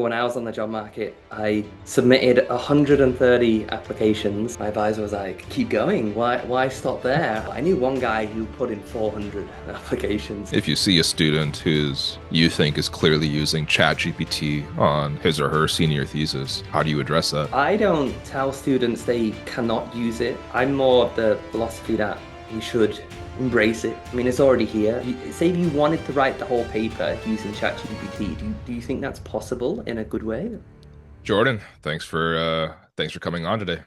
When I was on the job market, I submitted 130 applications. My advisor was like, keep going. Why stop there? I knew one guy who put in 400 applications. If you see a student who's you think is clearly using ChatGPT on his or her senior thesis, how do you address that? I don't tell students they cannot use it. I'm more of the philosophy that we should embrace it. I mean, it's already here. Say if you wanted to write the whole paper using ChatGPT, do you think that's possible in a good way? Jordan, thanks for coming on today.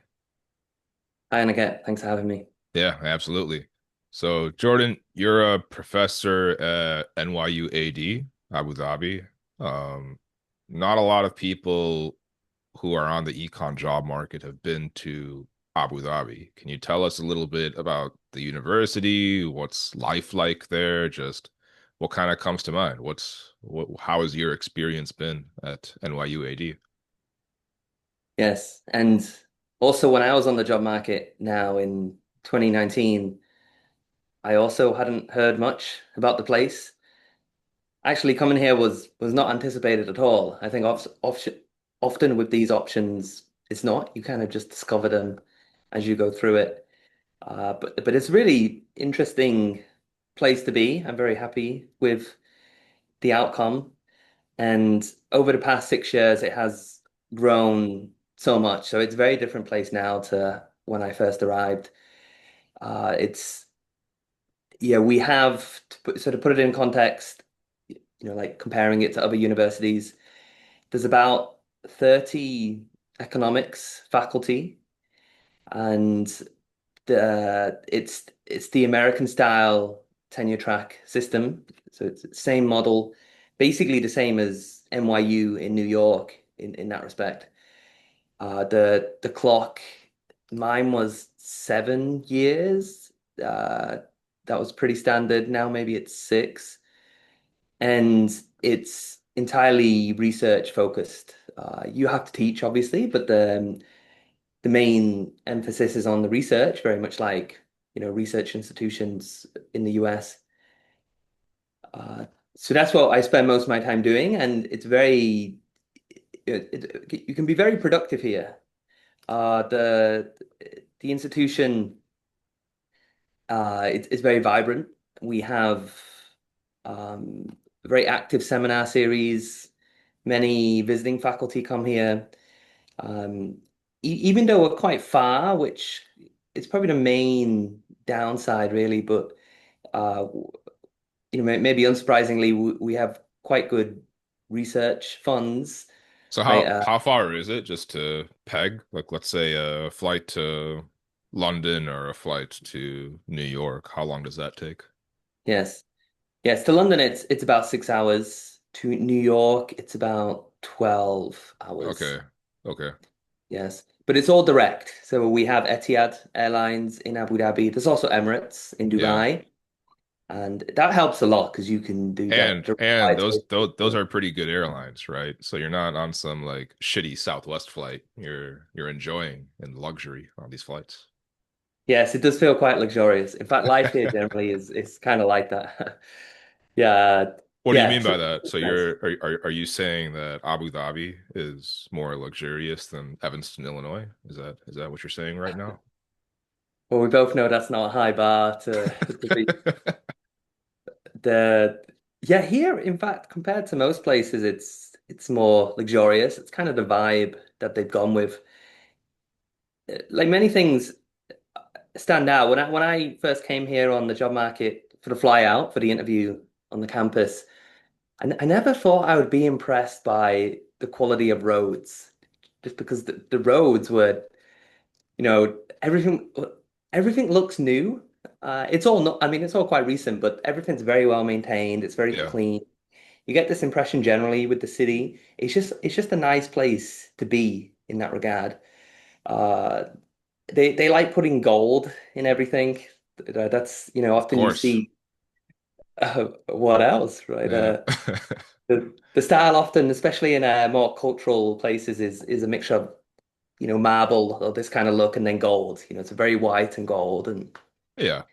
Hi, Aniket. Thanks for having me. Yeah, absolutely. So, Jordan, you're a professor at NYU AD, Abu Dhabi. Um, Not a lot of people who are on the econ job market have been to Abu Dhabi. Can you tell us a little bit about the university? What's life like there? Just what kind of comes to mind? How has your experience been at NYU AD? Yes. And also, when I was on the job market now in 2019, I also hadn't heard much about the place. Actually, coming here was not anticipated at all. I think often with these options, it's not. You kind of just discover them as you go through it. But it's really interesting place to be. I'm very happy with the outcome. And over the past 6 years, it has grown so much. So it's a very different place now to when I first arrived. It's yeah, we have to put it in context, like comparing it to other universities. There's about 30 economics faculty, and it's the American style tenure track system. So it's the same model, basically the same as NYU in New York in that respect. The clock, mine was 7 years. Uh, that was pretty standard. Now maybe it's 6, and it's entirely research focused. You have to teach, obviously, but the main emphasis is on the research, very much like research institutions in the US. Uh, so that's what I spend most of my time doing, and it's you can be very productive here. The institution it's very vibrant. We have a very active seminar series. Many visiting faculty come here. Even though we're quite far, which is probably the main downside, really, but uh, maybe unsurprisingly, we have quite good research funds, So right? how far is it just to peg? Like let's say a flight to London or a flight to New York. How long does that take? Yes, yes. To London, it's about 6 hours. To New York, it's about 12 hours. Okay. Okay. Yes, but it's all direct. So we have Etihad Airlines in Abu Dhabi. There's also Emirates in Yeah. Dubai, and that helps a lot because you can do And direct and flights. those are pretty good airlines, right? So you're not on some like shitty Southwest flight. You're enjoying and luxury on these flights. Yes, it does feel quite luxurious. In fact, life here generally is kind of like that. Yeah, What do you yeah, mean so by that? it's So nice. are you saying that Abu Dhabi is more luxurious than Evanston, Illinois? Is that what you're saying right now? Well, we both know that's not a high bar to be. The Yeah, here, in fact, compared to most places, it's more luxurious. It's kind of the vibe that they've gone with. Like many things stand out. When I first came here on the job market for the fly out for the interview on the campus, I never thought I would be impressed by the quality of roads, just because the roads were, everything looks new. It's all not, I mean, it's all quite recent, but everything's very well maintained. It's very Yeah, clean. You get this impression generally with the city. It's just a nice place to be in that regard. Uh, they like putting gold in everything. That's, of often you course. see what else, right? Yeah. The style often, especially in more cultural places, is a mixture of, marble or this kind of look and then gold. It's a very white and gold and Yeah.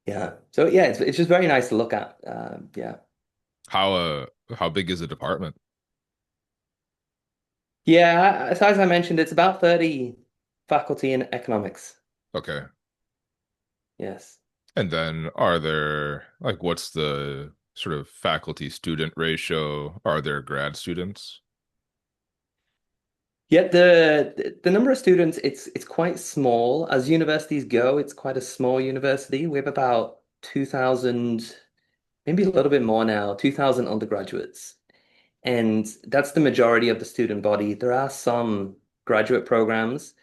yeah. So yeah, it's just very nice to look at. Yeah. How how big is the department? Yeah, as I mentioned, it's about 30 faculty in economics. Okay. Yes. And then are there like what's the sort of faculty student ratio? Are there grad students? Yeah, the number of students, it's quite small. As universities go, it's quite a small university. We have about 2,000, maybe a little bit more now, 2,000 undergraduates. And that's the majority of the student body. There are some graduate programs.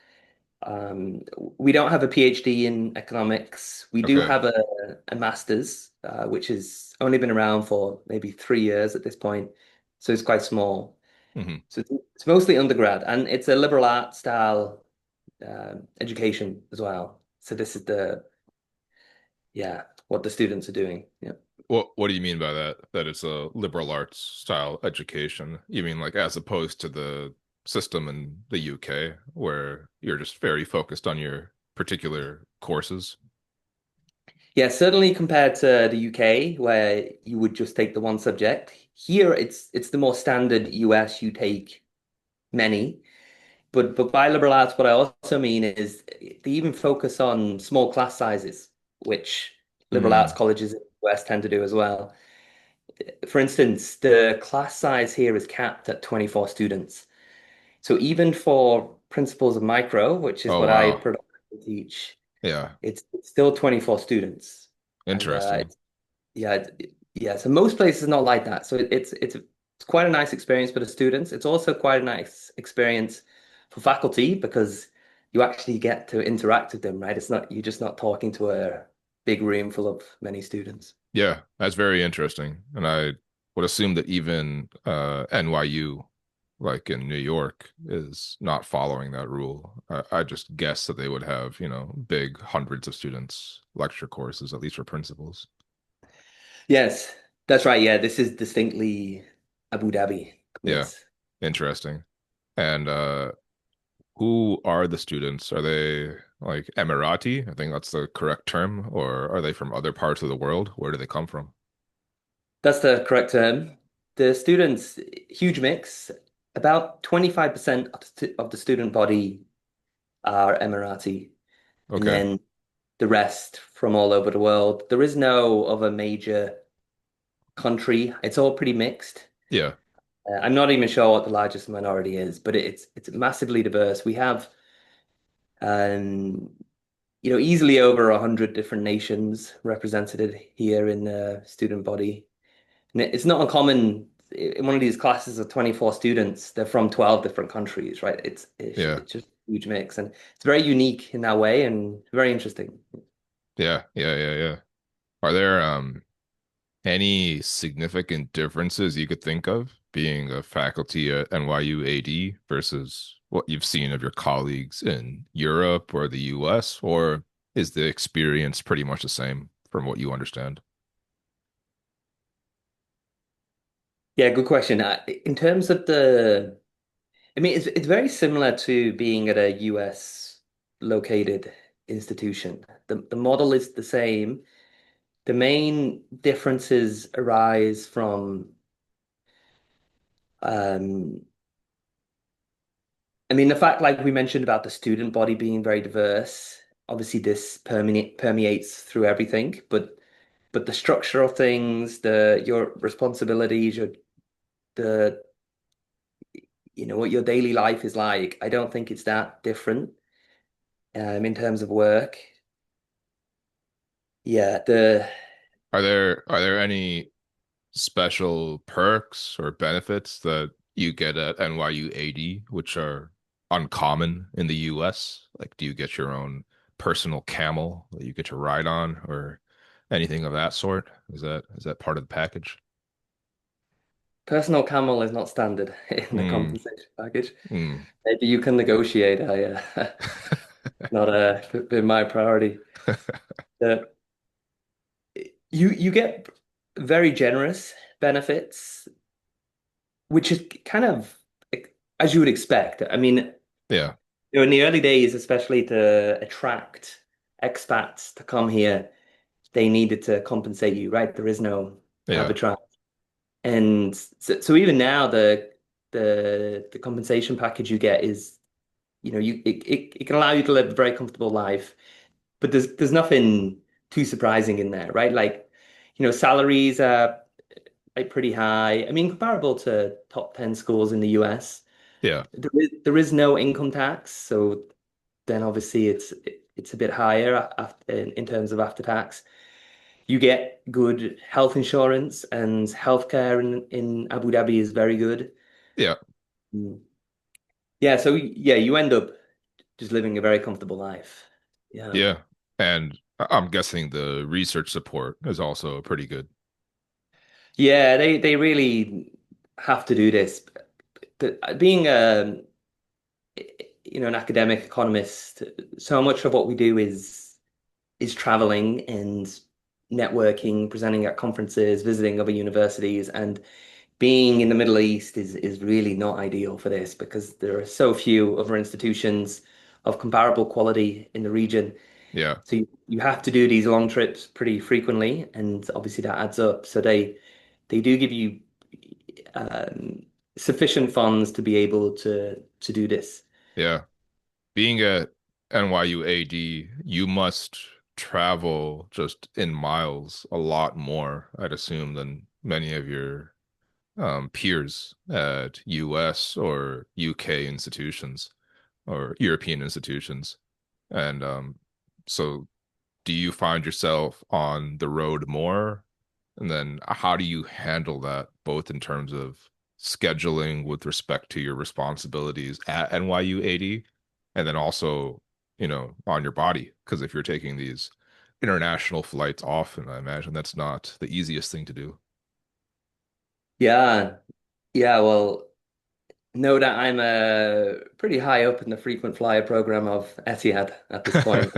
We don't have a PhD in economics. We do Okay. have a master's, which has only been around for maybe 3 years at this point. So it's quite small. Hmm. So it's mostly undergrad, and it's a liberal arts style education as well. So this is yeah, what the students are doing. Yeah. What do you mean by that? That it's a liberal arts style education? You mean like as opposed to the system in the UK where you're just very focused on your particular courses? Yeah, certainly compared to the UK, where you would just take the one subject. Here, it's the more standard US. You take many, but by liberal arts, what I also mean is they even focus on small class sizes, which liberal arts Mm. colleges in the US tend to do as well. For instance, the class size here is capped at 24 students. So even for principles of micro, which is Oh what I wow. predominantly teach, Yeah. it's still 24 students. And Interesting. yeah, yeah. So most places are not like that. So it's quite a nice experience for the students. It's also quite a nice experience for faculty because you actually get to interact with them, right? It's not you're just not talking to a big room full of many students. Yeah, that's very interesting. And I would assume that even NYU, like in New York, is not following that rule. I just guess that they would have, big hundreds of students lecture courses, at least for principals. Yes, that's right. Yeah, this is distinctly Abu Dhabi. Yeah, Yes. interesting. And who are the students? Are they like Emirati? I think that's the correct term. Or are they from other parts of the world? Where do they come from? That's the correct term. The students, huge mix. About 25% of the student body are Emirati, and Okay. then the rest from all over the world. There is no other major country. It's all pretty mixed. Yeah. I'm not even sure what the largest minority is, but it's massively diverse. We have um, easily over 100 different nations represented here in the student body. And it's not uncommon in one of these classes of 24 students, they're from 12 different countries, right? Yeah. It's just a huge mix. And it's very unique in that way and very interesting. Yeah. Yeah. Yeah. Yeah. Are there any significant differences you could think of being a faculty at NYU AD versus what you've seen of your colleagues in Europe or the US, or is the experience pretty much the same from what you understand? Yeah, good question. In terms of I mean, it's very similar to being at a US located institution. The model is the same. The main differences arise from um, I mean, the fact, like we mentioned about the student body being very diverse, obviously this permeates through everything, but the structure of things, your responsibilities, the what your daily life is like, I don't think it's that different in terms of work. Yeah, the Are there any special perks or benefits that you get at NYU AD, which are uncommon in the US? Like, do you get your own personal camel that you get to ride on, or anything of that sort? Is that part of the package? personal camel is not standard in the Mm, compensation package. mm. Maybe you can negotiate. Not been my priority. The you get very generous benefits, which is kind of as you would expect. I mean, Yeah, in the early days, especially to attract expats to come here, they needed to compensate you, right? There is no yeah, arbitrage. And so even now, the compensation package you get is, it can allow you to live a very comfortable life, but there's nothing too surprising in there, right? Like, salaries are like pretty high. I mean, comparable to top 10 schools in the US. Yeah. There is no income tax, so then obviously it's a bit higher after, in terms of after tax. You get good health insurance, and healthcare in Abu Dhabi is very good. Yeah. Mm. Yeah, so yeah, you end up just living a very comfortable life. Yeah. Yeah. And I'm guessing the research support is also pretty good. Yeah, they really have to do this. Being an academic economist, so much of what we do is traveling and networking, presenting at conferences, visiting other universities, and being in the Middle East is really not ideal for this because there are so few other institutions of comparable quality in the region. Yeah. So you have to do these long trips pretty frequently, and obviously that adds up. So they do give you um, sufficient funds to be able to do this. Yeah. Being at NYU AD, you must travel just in miles a lot more, I'd assume, than many of your peers at US or UK institutions or European institutions. And so do you find yourself on the road more? And then how do you handle that, both in terms of scheduling with respect to your responsibilities at NYU AD, and then also, on your body? Because if you're taking these international flights often, I imagine that's not the easiest thing to do. Yeah, yeah. Well, know that I'm pretty high up in the frequent flyer program of Etihad at this point.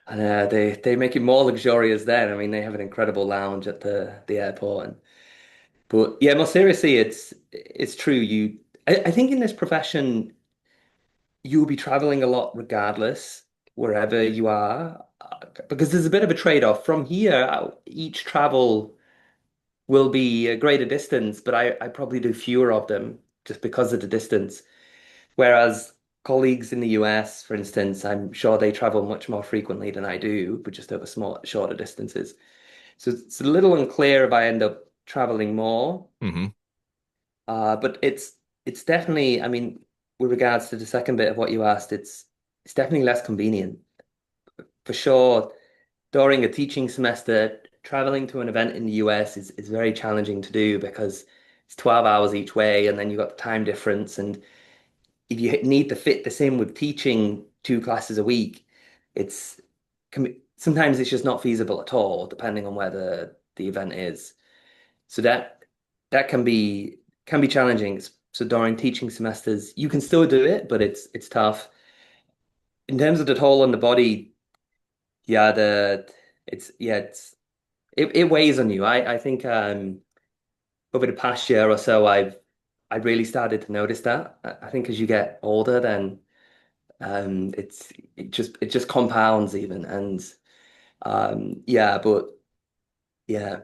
And they make it more luxurious there. I mean, they have an incredible lounge at the airport. But yeah, more seriously, it's true. I think in this profession, you'll be traveling a lot regardless, wherever you are, because there's a bit of a trade-off. From here, each travel will be a greater distance, but I probably do fewer of them just because of the distance. Whereas colleagues in the US, for instance, I'm sure they travel much more frequently than I do, but just over shorter distances. So it's a little unclear if I end up traveling more. Hmm. But it's definitely, I mean, with regards to the second bit of what you asked, it's definitely less convenient. For sure, during a teaching semester, traveling to an event in the US is very challenging to do because it's 12 hours each way, and then you've got the time difference. And if you need to fit this in with teaching two classes a week, it's sometimes it's just not feasible at all, depending on where the event is. So that can be challenging. So during teaching semesters, you can still do it, but it's tough. In terms of the toll on the body, yeah, it weighs on you. I think over the past year or so, I really started to notice that. I think as you get older, then it just compounds even, and yeah, but yeah,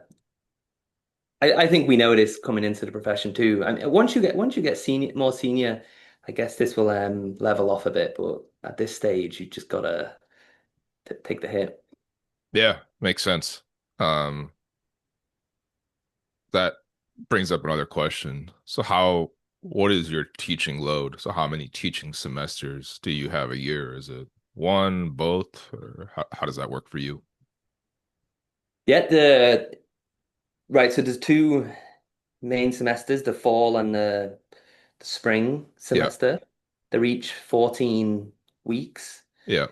I think we know this coming into the profession too. I mean, once you get more senior, I guess this will level off a bit. But at this stage, you just gotta t take the hit. Yeah, makes sense. Um, that brings up another question. What is your teaching load? So how many teaching semesters do you have a year? Is it one, both, or how does that work for you? Yeah, the right. So there's two main semesters: the fall and the spring Yeah, semester. They're each 14 weeks, yeah,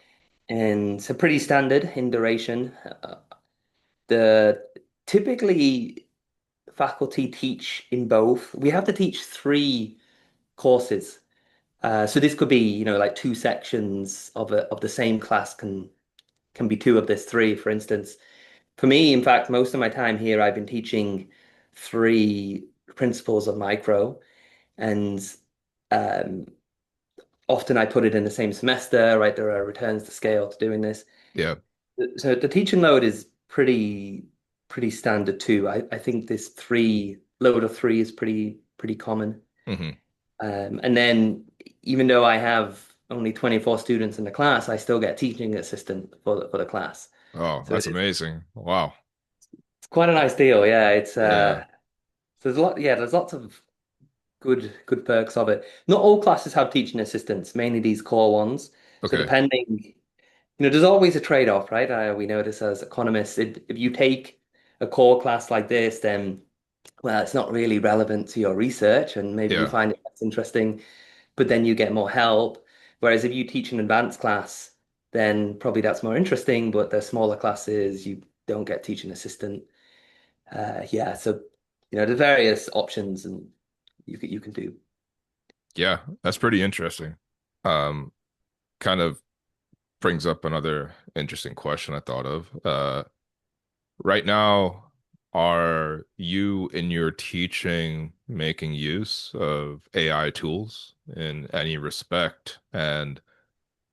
and so pretty standard in duration. The typically faculty teach in both. We have to teach three courses. So this could be, like two sections of the same class can be two of this three, for instance. For me, in fact, most of my time here, I've been teaching three principles of micro, and um, often I put it in the same semester, right? There are returns to scale to doing this. yeah. So the teaching load is pretty standard too. I think this three load of three is pretty common. Hmm. And then even though I have only 24 students in the class, I still get teaching assistant for the class. Oh, So that's amazing. Wow. it's quite a nice deal. Yeah, it's Yeah. so there's a lot, yeah, there's lots of good perks of it. Not all classes have teaching assistants, mainly these core ones. So Okay. depending, there's always a trade-off, right? We know this as economists. If you take a core class like this, then well, it's not really relevant to your research, and maybe you Yeah. find it less interesting, but then you get more help. Whereas if you teach an advanced class, then probably that's more interesting, but they're smaller classes, you don't get teaching assistant. Yeah, so the various options and you can do. Yeah, that's pretty interesting. Um, Kind of brings up another interesting question I thought of. Right now, are you in your teaching making use of AI tools in any respect? And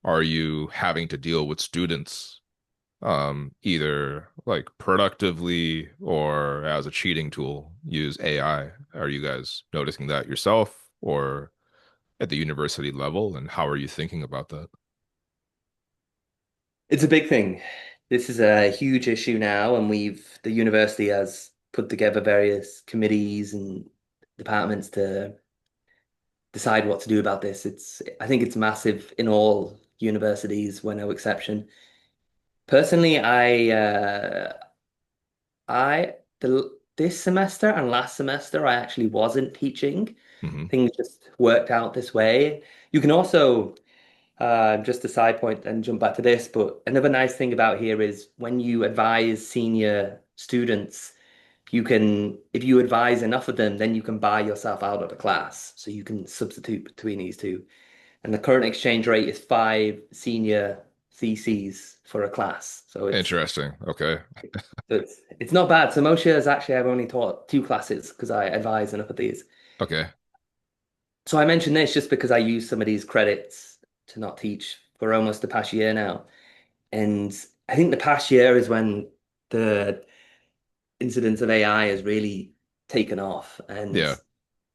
are you having to deal with students, either like productively or as a cheating tool, use AI? Are you guys noticing that yourself or at the university level? And how are you thinking about that? It's a big thing. This is a huge issue now, and the university has put together various committees and departments to decide what to do about this. I think it's massive in all universities, we're no exception. Personally, this semester and last semester, I actually wasn't teaching. Hmm. Things just worked out this way. You can also just a side point and jump back to this, but another nice thing about here is when you advise senior students, if you advise enough of them, then you can buy yourself out of the class. So you can substitute between these two. And the current exchange rate is 5 senior theses for a class. Interesting. Okay. It's not bad. So most years actually I've only taught 2 classes because I advise enough of these. Okay. So I mentioned this just because I use some of these credits to not teach for almost the past year now. And I think the past year is when the incidence of AI has really taken off. And Yeah.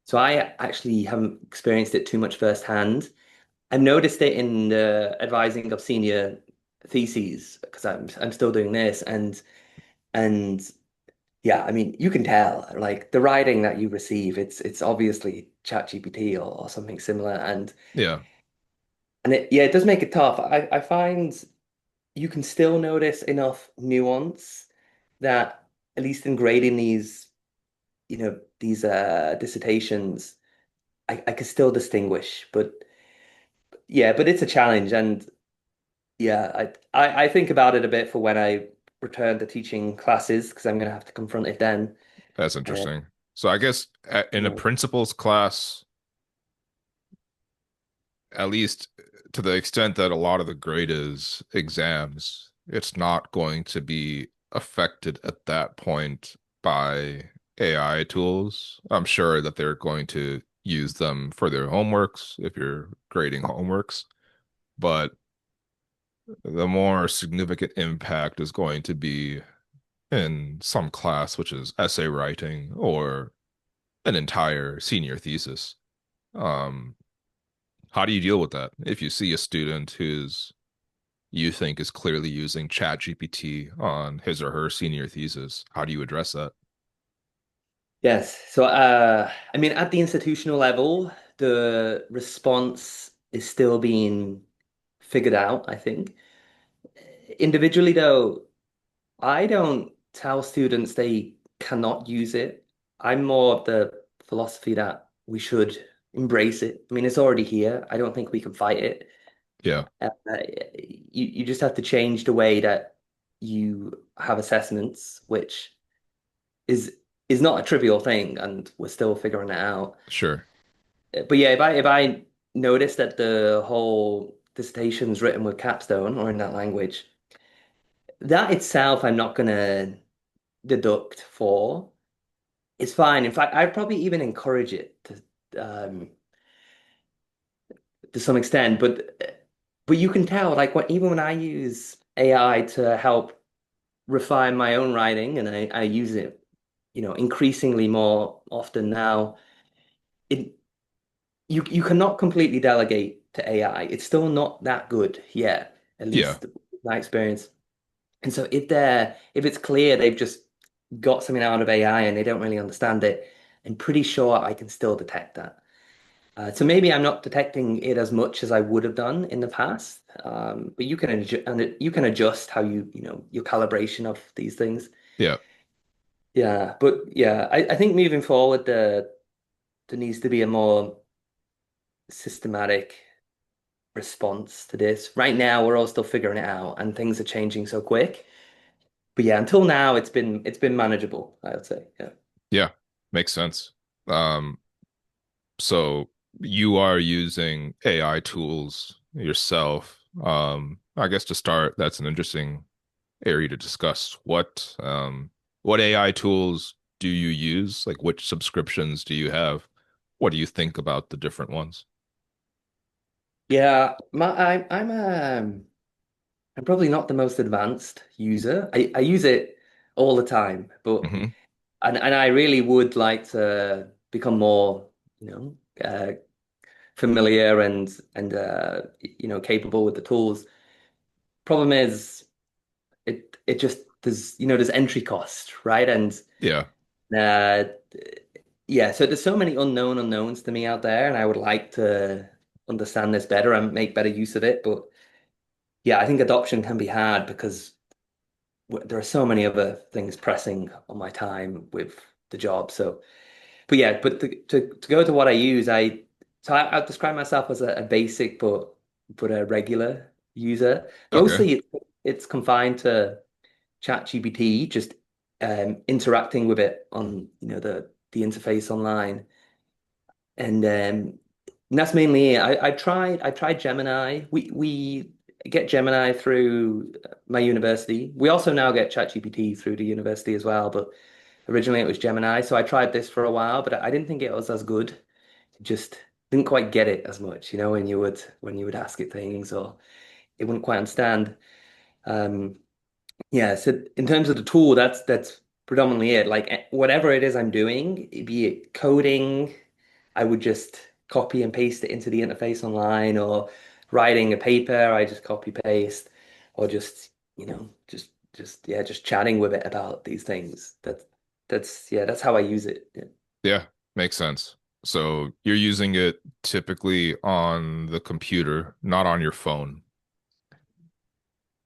so I actually haven't experienced it too much firsthand. I've noticed it in the advising of senior theses because I'm still doing this and yeah, I mean you can tell like the writing that you receive, it's obviously ChatGPT or something similar Yeah. and it does make it tough. I find you can still notice enough nuance that at least in grading these dissertations, I can still distinguish. But yeah, but it's a challenge, and yeah, I think about it a bit for when I return to teaching classes because I'm gonna have to confront it then. That's Uh, interesting. So I guess in a yeah. principles class, at least to the extent that a lot of the grade is exams, it's not going to be affected at that point by AI tools. I'm sure that they're going to use them for their homeworks if you're grading homeworks, but the more significant impact is going to be in some class, which is essay writing or an entire senior thesis. Um, how do you deal with that? If you see a student who's you think is clearly using ChatGPT on his or her senior thesis, how do you address that? Yes. So I mean at the institutional level, the response is still being figured out, I think. Individually though, I don't tell students they cannot use it. I'm more of the philosophy that we should embrace it. I mean, it's already here. I don't think we can fight it. Yeah, You just have to change the way that you have assessments, which is is not a trivial thing, and we're still figuring it out. sure. But yeah, if I notice that the whole dissertation's written with capstone or in that language, that itself I'm not gonna deduct for. It's fine. In fact, I'd probably even encourage it to some extent. But you can tell, like even when I use AI to help refine my own writing, and I use it, increasingly more often now. It you cannot completely delegate to AI. It's still not that good yet, at Yeah. least my experience. And so if it's clear they've just got something out of AI and they don't really understand it, I'm pretty sure I can still detect that. So maybe I'm not detecting it as much as I would have done in the past. But you can adjust how your calibration of these things. Yeah. Yeah, but yeah, I think moving forward there needs to be a more systematic response to this. Right now, we're all still figuring it out, and things are changing so quick. But yeah, until now, it's been manageable, I would say. Yeah. Yeah. Makes sense. Um, so you are using AI tools yourself. I guess to start, that's an interesting area to discuss. What AI tools do you use? Like which subscriptions do you have? What do you think about the different ones? Yeah, I'm probably not the most advanced user. I use it all the time, but Hmm. and I really would like to become more, you know, familiar and capable with the tools. Problem is, it just there's entry cost, right? And Yeah. uh, yeah, so there's so many unknown unknowns to me out there, and I would like to understand this better and make better use of it. But yeah, I think adoption can be hard because there are so many other things pressing on my time with the job. So, but yeah, but to go to what I use, I describe myself as a basic but a regular user. Okay. Mostly it's confined to ChatGPT, just interacting with it on the interface online, and that's mainly it. I tried Gemini. We get Gemini through my university. We also now get ChatGPT through the university as well, but originally it was Gemini. So I tried this for a while, but I didn't think it was as good. Just didn't quite get it as much, when you would ask it things, or it wouldn't quite understand. Um, yeah, so in terms of the tool, that's predominantly it. Like whatever it is I'm doing, be it coding, I would just copy and paste it into the interface online, or writing a paper, I just copy paste, or just chatting with it about these things. That's how I use it. Yeah. Yeah, makes sense. So you're using it typically on the computer, not on your phone.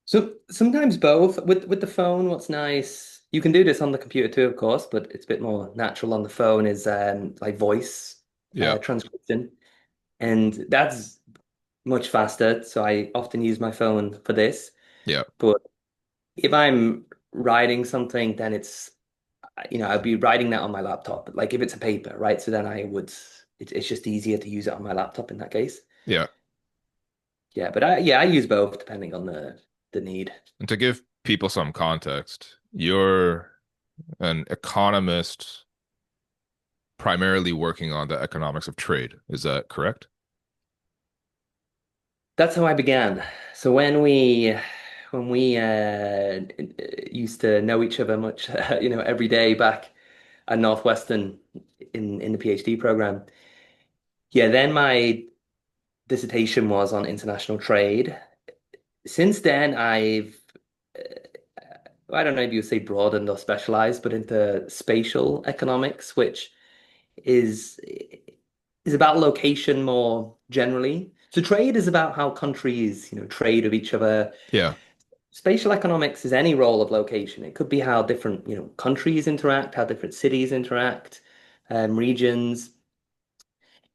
So sometimes both. With the phone, what's nice, you can do this on the computer too, of course, but it's a bit more natural on the phone is like voice Yeah. transcription. And that's much faster. So I often use my phone for this. Yeah. But if I'm writing something, then I'd be writing that on my laptop. Like if it's a paper, right? So then it's just easier to use it on my laptop in that case. Yeah. Yeah, but I use both depending on the need. And to give people some context, you're an economist primarily working on the economics of trade. Is that correct? That's how I began. So when we used to know each other much, every day back at Northwestern in the PhD program. Yeah, then my dissertation was on international trade. Since then, I don't know if you would say broadened or specialized, but into spatial economics, which is is about location more generally. So trade is about how countries, trade with each other. Yeah. Spatial economics is any role of location. It could be how different, countries interact, how different cities interact, regions,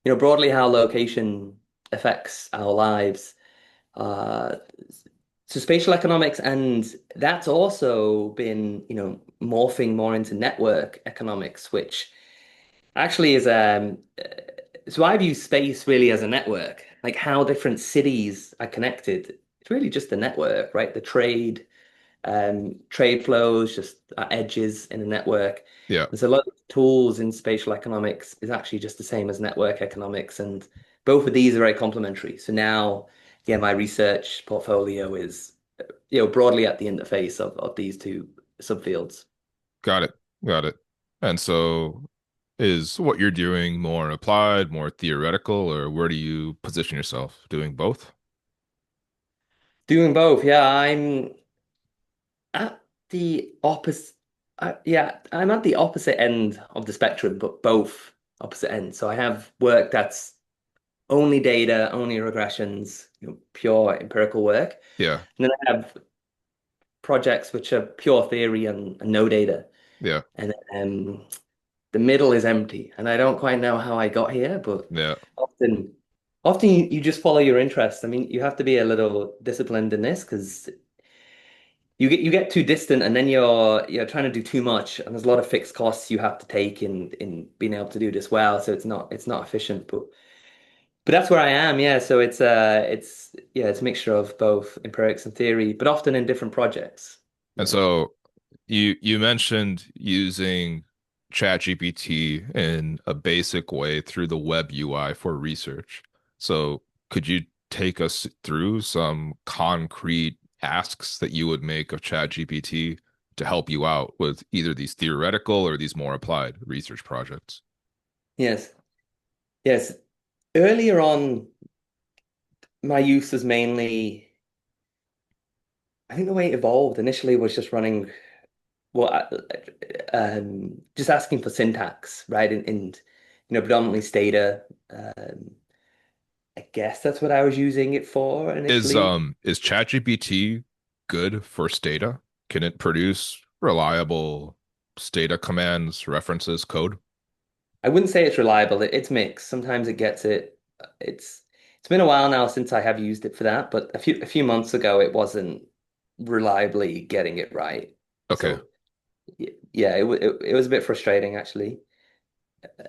broadly how location affects our lives. Uh, so spatial economics, and that's also been, morphing more into network economics, which actually is so I view space really as a network, like how different cities are connected. It's really just a network, right? The trade flows just are edges in a network. Yeah. There's a lot of tools in spatial economics is actually just the same as network economics, and both of these are very complementary. So now, yeah, my research portfolio is, broadly at the interface of these two subfields. Got it. Got it. And so Is what you're doing more applied, more theoretical, or where do you position yourself? Doing both? Doing both, yeah. I'm at the opposite. Yeah, I'm at the opposite end of the spectrum, but both opposite ends. So I have work that's only data, only regressions, pure empirical work. Yeah, And then I have projects which are pure theory and no data. yeah, And the middle is empty. And I don't quite know how I got here, but yeah. often often you just follow your interest. I mean, you have to be a little disciplined in this because you get too distant and then you're trying to do too much and there's a lot of fixed costs you have to take in being able to do this well. So it's not efficient. But that's where I am, yeah. So it's a mixture of both empirics and theory, but often in different projects. And Which so you mentioned using ChatGPT in a basic way through the web UI for research. So could you take us through some concrete asks that you would make of ChatGPT to help you out with either these theoretical or these more applied research projects? yes, yes. Earlier on, my use was mainly, I think the way it evolved initially was just running just asking for syntax, right? And predominantly Stata. Um, I guess that's what I was using it for initially. Is ChatGPT good for Stata? Can it produce reliable Stata commands, references, code? I wouldn't say it's reliable. It's mixed. Sometimes it gets it. It's been a while now since I have used it for that, but a few months ago it wasn't reliably getting it right. Okay. So yeah, it was a bit frustrating actually.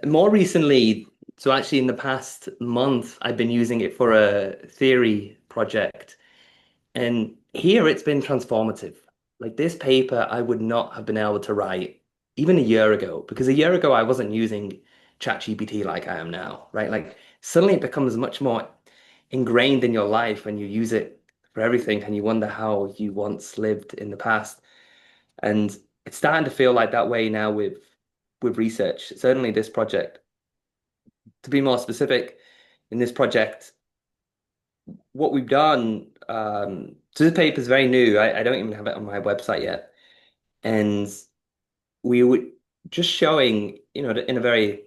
More recently, so actually in the past month, I've been using it for a theory project. And here it's been transformative. Like this paper, I would not have been able to write even a year ago, because a year ago I wasn't using ChatGPT like I am now, right? Like suddenly it becomes much more ingrained in your life when you use it for everything and you wonder how you once lived in the past. And it's starting to feel like that way now with research. Certainly this project. To be more specific, in this project, what we've done, so this paper is very new. I don't even have it on my website yet. And we were just showing, in a very,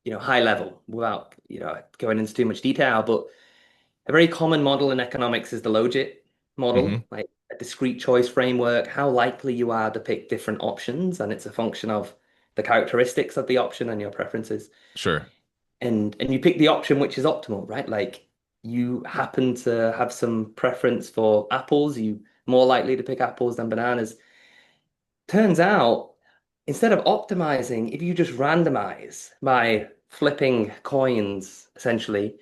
high level without, going into too much detail, but a very common model in economics is the logit Hmm. model, like a discrete choice framework, how likely you are to pick different options. And it's a function of the characteristics of the option and your preferences. Sure. And you pick the option which is optimal, right? Like you happen to have some preference for apples, you more likely to pick apples than bananas. Turns out, instead of optimizing, if you just randomize by flipping coins, essentially,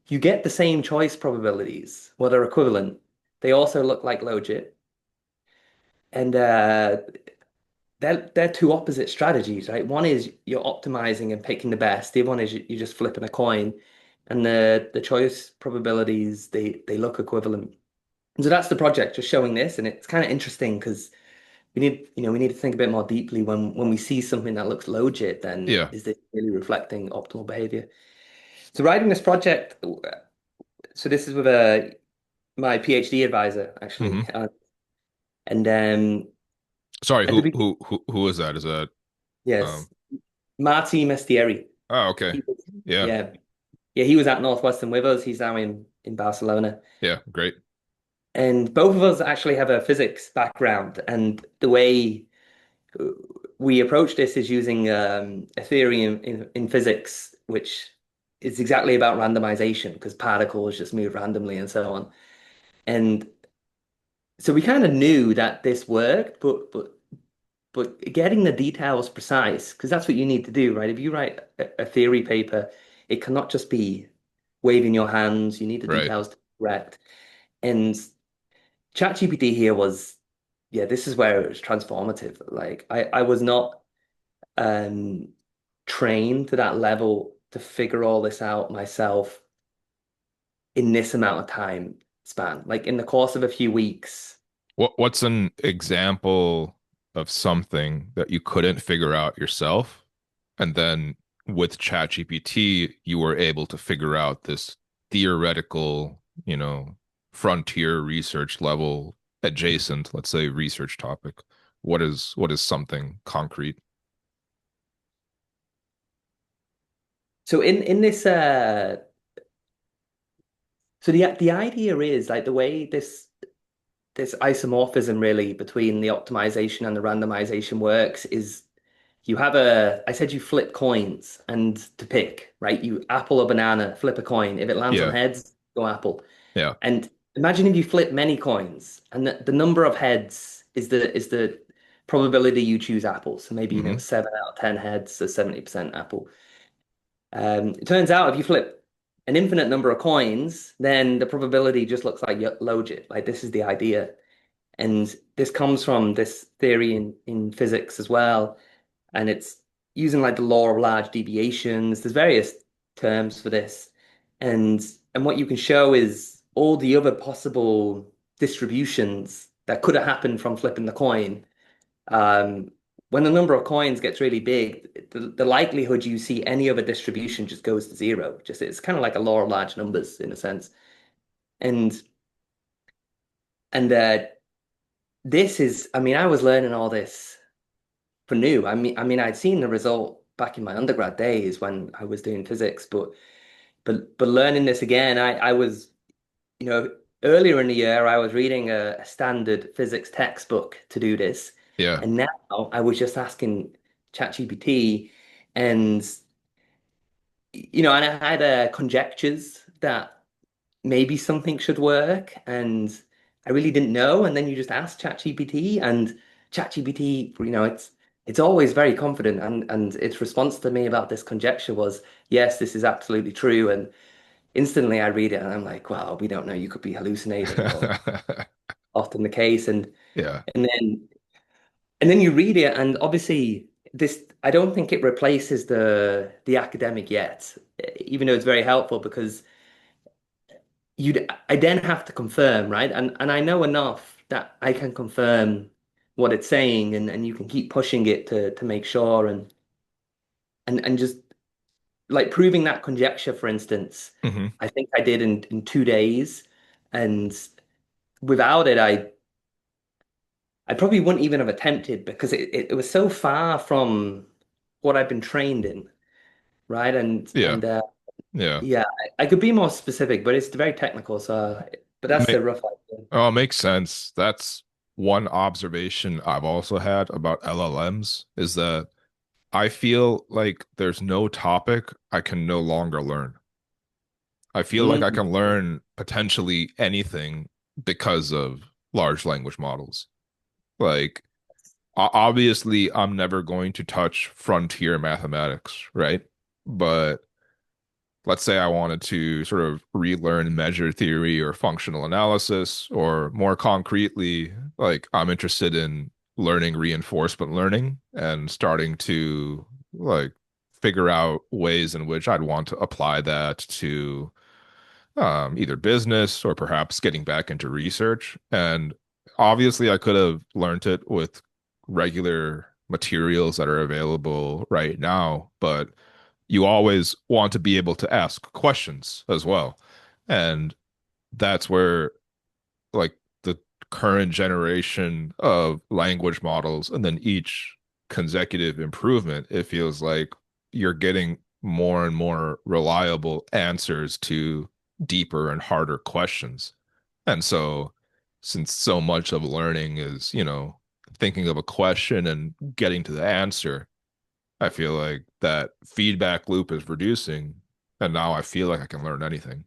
you get the same choice probabilities, well, they're equivalent. They also look like logit. And they're two opposite strategies, right? One is you're optimizing and picking the best. The other one is you're just flipping a coin, and the choice probabilities they look equivalent. And so that's the project, just showing this, and it's kind of interesting because we need to think a bit more deeply when we see something that looks logit, then Yeah. is this really reflecting optimal behavior? So writing this project, so this is with my PhD advisor Hmm. actually, and Sorry, at the beginning, who is that? Is that um yes, Marty Mestieri. oh, okay. He was, Yeah. yeah, yeah, he was at Northwestern with us. He's now in Barcelona. Yeah, great. And both of us actually have a physics background. And the way we approach this is using a theory in physics, which is exactly about randomization because particles just move randomly and so on. And so we kind of knew that this worked, but getting the details precise, because that's what you need to do, right? If you write a theory paper, it cannot just be waving your hands. You need the Right. details to be correct. And ChatGPT here was, yeah, this is where it was transformative. Like I was not um trained to that level to figure all this out myself in this amount of time span. Like in the course of a few weeks. What's an example of something that you couldn't figure out yourself And then with ChatGPT, you were able to figure out this theoretical, frontier research level adjacent, let's say, research topic. What is something concrete? So in this so the idea is like the way this isomorphism really between the optimization and the randomization works is you have I said you flip coins and to pick, right? You apple or banana, flip a coin. If it lands on Yeah, heads, go apple. yeah. And imagine if you flip many coins and the number of heads is the probability you choose apple. So maybe, Hmm. 7 out of 10 heads, so 70% apple. It turns out if you flip an infinite number of coins, then the probability just looks like logit. Like this is the idea. And this comes from this theory in physics as well. And it's using like the law of large deviations. There's various terms for this. And and what you can show is all the other possible distributions that could have happened from flipping the coin. Um, when the number of coins gets really big, the likelihood you see any other distribution just goes to zero. Just it's kind of like a law of large numbers in a sense. And and this is, I mean, I was learning all this for new. I mean, I'd seen the result back in my undergrad days when I was doing physics, but learning this again, I was, you know, earlier in the year I was reading a standard physics textbook to do this, Yeah. and now I was just asking ChatGPT, and and I had conjectures that maybe something should work, and I really didn't know. And then you just ask ChatGPT, and ChatGPT, it's always very confident, and its response to me about this conjecture was, yes, this is absolutely true. And instantly I read it, and I'm like, well, we don't know. You could be hallucinating, or often the case. Yeah. And then and then you read it, and obviously this, I don't think it replaces the academic yet, even though it's very helpful because I then have to confirm, right? And I know enough that I can confirm what it's saying, and you can keep pushing it to make sure, and just like proving that conjecture, for instance, Hmm. I think I did in 2 days. And without it, I probably wouldn't even have attempted because it was so far from what I've been trained in, right? And Yeah. and Yeah. yeah, I could be more specific, but it's very technical. So, but that's Ma the rough idea. Oh, it makes sense. That's one observation I've also had about LLMs is that I feel like there's no topic I can no longer learn. I feel like I Mm. can learn potentially anything because of large language models. Like, obviously, I'm never going to touch frontier mathematics, right? But let's say I wanted to sort of relearn measure theory or functional analysis, or more concretely, like I'm interested in learning reinforcement learning and starting to like figure out ways in which I'd want to apply that to either business or perhaps getting back into research. And obviously, I could have learned it with regular materials that are available right now, but you always want to be able to ask questions as well. And that's where, like, the current generation of language models and then each consecutive improvement, it feels like you're getting more and more reliable answers to deeper and harder questions. And so, since so much of learning is, thinking of a question and getting to the answer, I feel like that feedback loop is reducing, and now I feel like I can learn anything.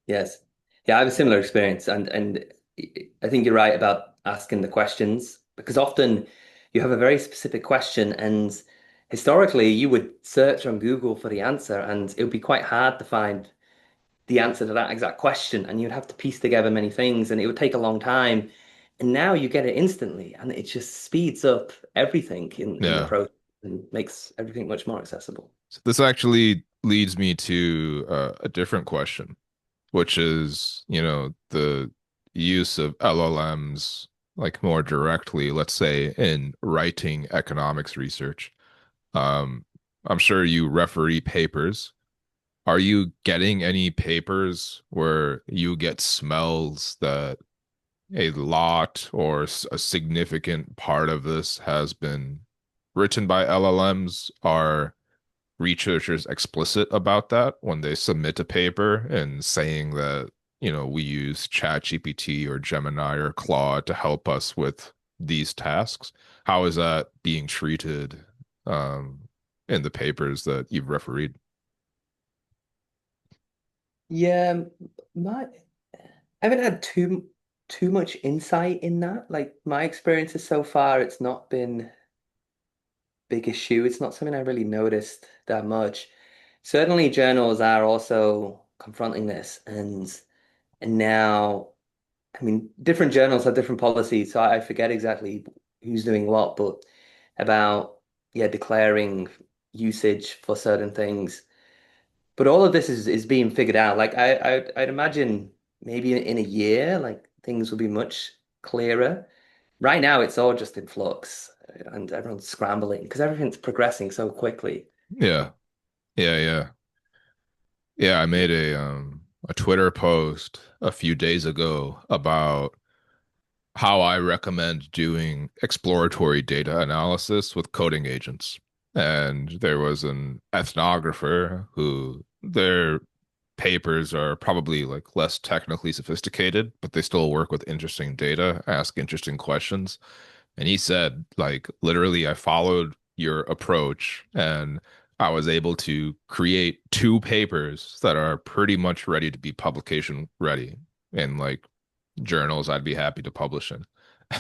Yes. Yeah, I have a similar experience, and I think you're right about asking the questions because often you have a very specific question, and historically you would search on Google for the answer, and it would be quite hard to find the answer to that exact question, and you'd have to piece together many things, and it would take a long time. And now you get it instantly, and it just speeds up everything in the Yeah. process and makes everything much more accessible. So this actually leads me to a different question, which is, the use of LLMs like more directly, let's say in writing economics research. I'm sure you referee papers. Are you getting any papers where you get smells that a lot or a significant part of this has been written by LLMs? Are researchers explicit about that when they submit a paper and saying that, we use ChatGPT or Gemini or Claude to help us with these tasks? How is that being treated um, in the papers that you've refereed? Yeah, my I haven't had too much insight in that. Like my experiences so far, it's not been big issue. It's not something I really noticed that much. Certainly, journals are also confronting this, and now, I mean, different journals have different policies, so I forget exactly who's doing what, but about yeah, declaring usage for certain things. But all of this is being figured out. Like I'd imagine maybe in a year, like things will be much clearer. Right now, it's all just in flux, and everyone's scrambling because everything's progressing so quickly. Yeah, yeah. Yeah, I made a Twitter post a few days ago about how I recommend doing exploratory data analysis with coding agents. And there was an ethnographer who their papers are probably like less technically sophisticated, but they still work with interesting data, ask interesting questions. And he said, like, literally, I followed your approach and I was able to create two papers that are pretty much ready to be publication ready in like journals I'd be happy to publish in.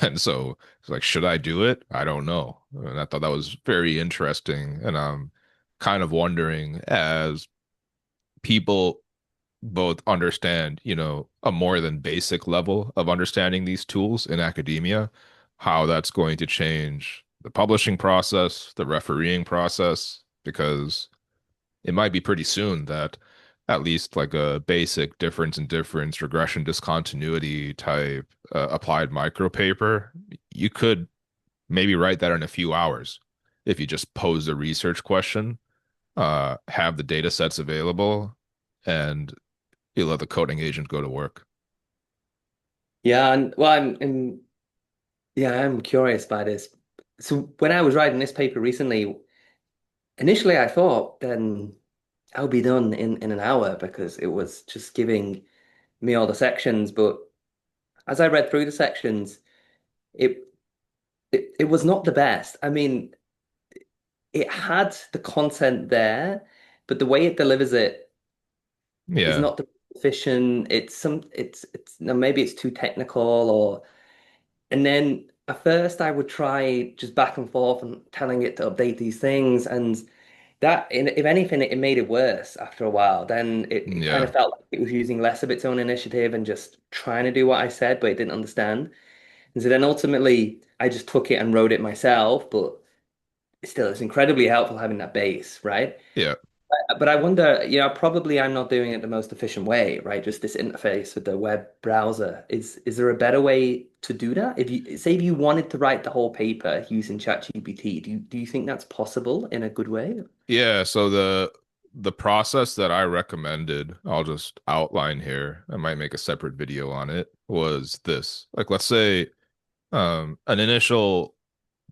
And so it's like, should I do it? I don't know. And I thought that was very interesting. And I'm kind of wondering as people both understand, a more than basic level of understanding these tools in academia, how that's going to change the publishing process, the refereeing process, because it might be pretty soon that at least like a basic difference in difference, regression discontinuity type applied micro paper, you could maybe write that in a few hours if you just pose a research question, have the data sets available, and you let the coding agent go to work. Yeah, and well, yeah, I'm curious by this. So when I was writing this paper recently, initially I thought then I'll be done in an hour because it was just giving me all the sections. But as I read through the sections, it it was not the best. I mean, it had the content there, but the way it delivers it is Yeah. not the efficient. It's no, maybe it's too technical or and then at first I would try just back and forth and telling it to update these things and if anything it made it worse after a while. Then it kind of Yeah. felt like it was using less of its own initiative and just trying to do what I said, but it didn't understand. And so then ultimately I just took it and wrote it myself, but still it's incredibly helpful having that base, right? Yeah. But I wonder, probably I'm not doing it the most efficient way, right? Just this interface with the web browser. Is there a better way to do that? If you wanted to write the whole paper using ChatGPT, do you think that's possible in a good way? Yeah. So the process that I recommended, I'll just outline here. I might make a separate video on it, was this. Like let's say an initial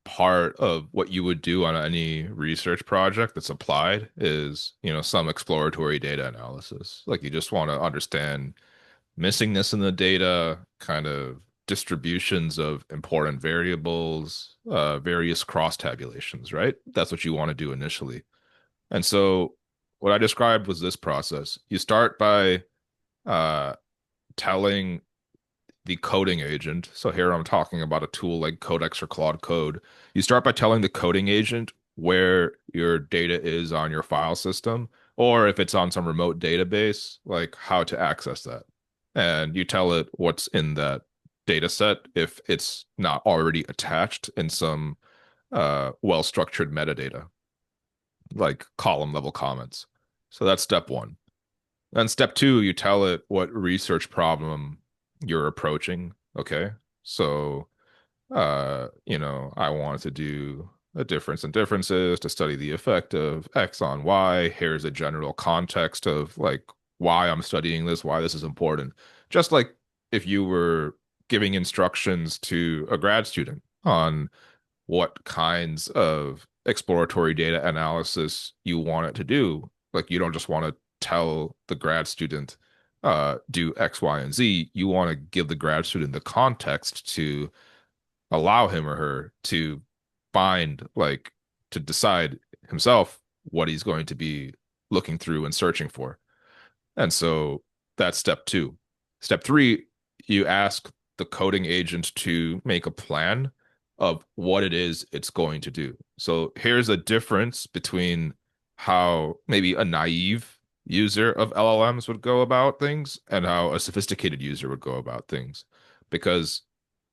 part of what you would do on any research project that's applied is, some exploratory data analysis. Like you just want to understand missingness in the data, kind of distributions of important variables, various cross tabulations, right? That's what you want to do initially. And so what I described was this process. You start by uh, telling the coding agent. So here I'm talking about a tool like Codex or Claude Code. You start by telling the coding agent where your data is on your file system, or if it's on some remote database, like how to access that. And you tell it what's in that data set if it's not already attached in some well-structured metadata, like column level comments. So that's step one. Then step two, you tell it what research problem you're approaching. Okay. So, I wanted to do a difference in differences to study the effect of X on Y. Here's a general context of like why I'm studying this, why this is important. Just like if you were giving instructions to a grad student on what kinds of exploratory data analysis you want it to do. Like you don't just want to tell the grad student do X, Y, and Z. You want to give the grad student the context to allow him or her to find like to decide himself what he's going to be looking through and searching for. And so that's step two. Step three, you ask the coding agent to make a plan of what it is it's going to do. So here's a difference between how maybe a naive user of LLMs would go about things and how a sophisticated user would go about things. Because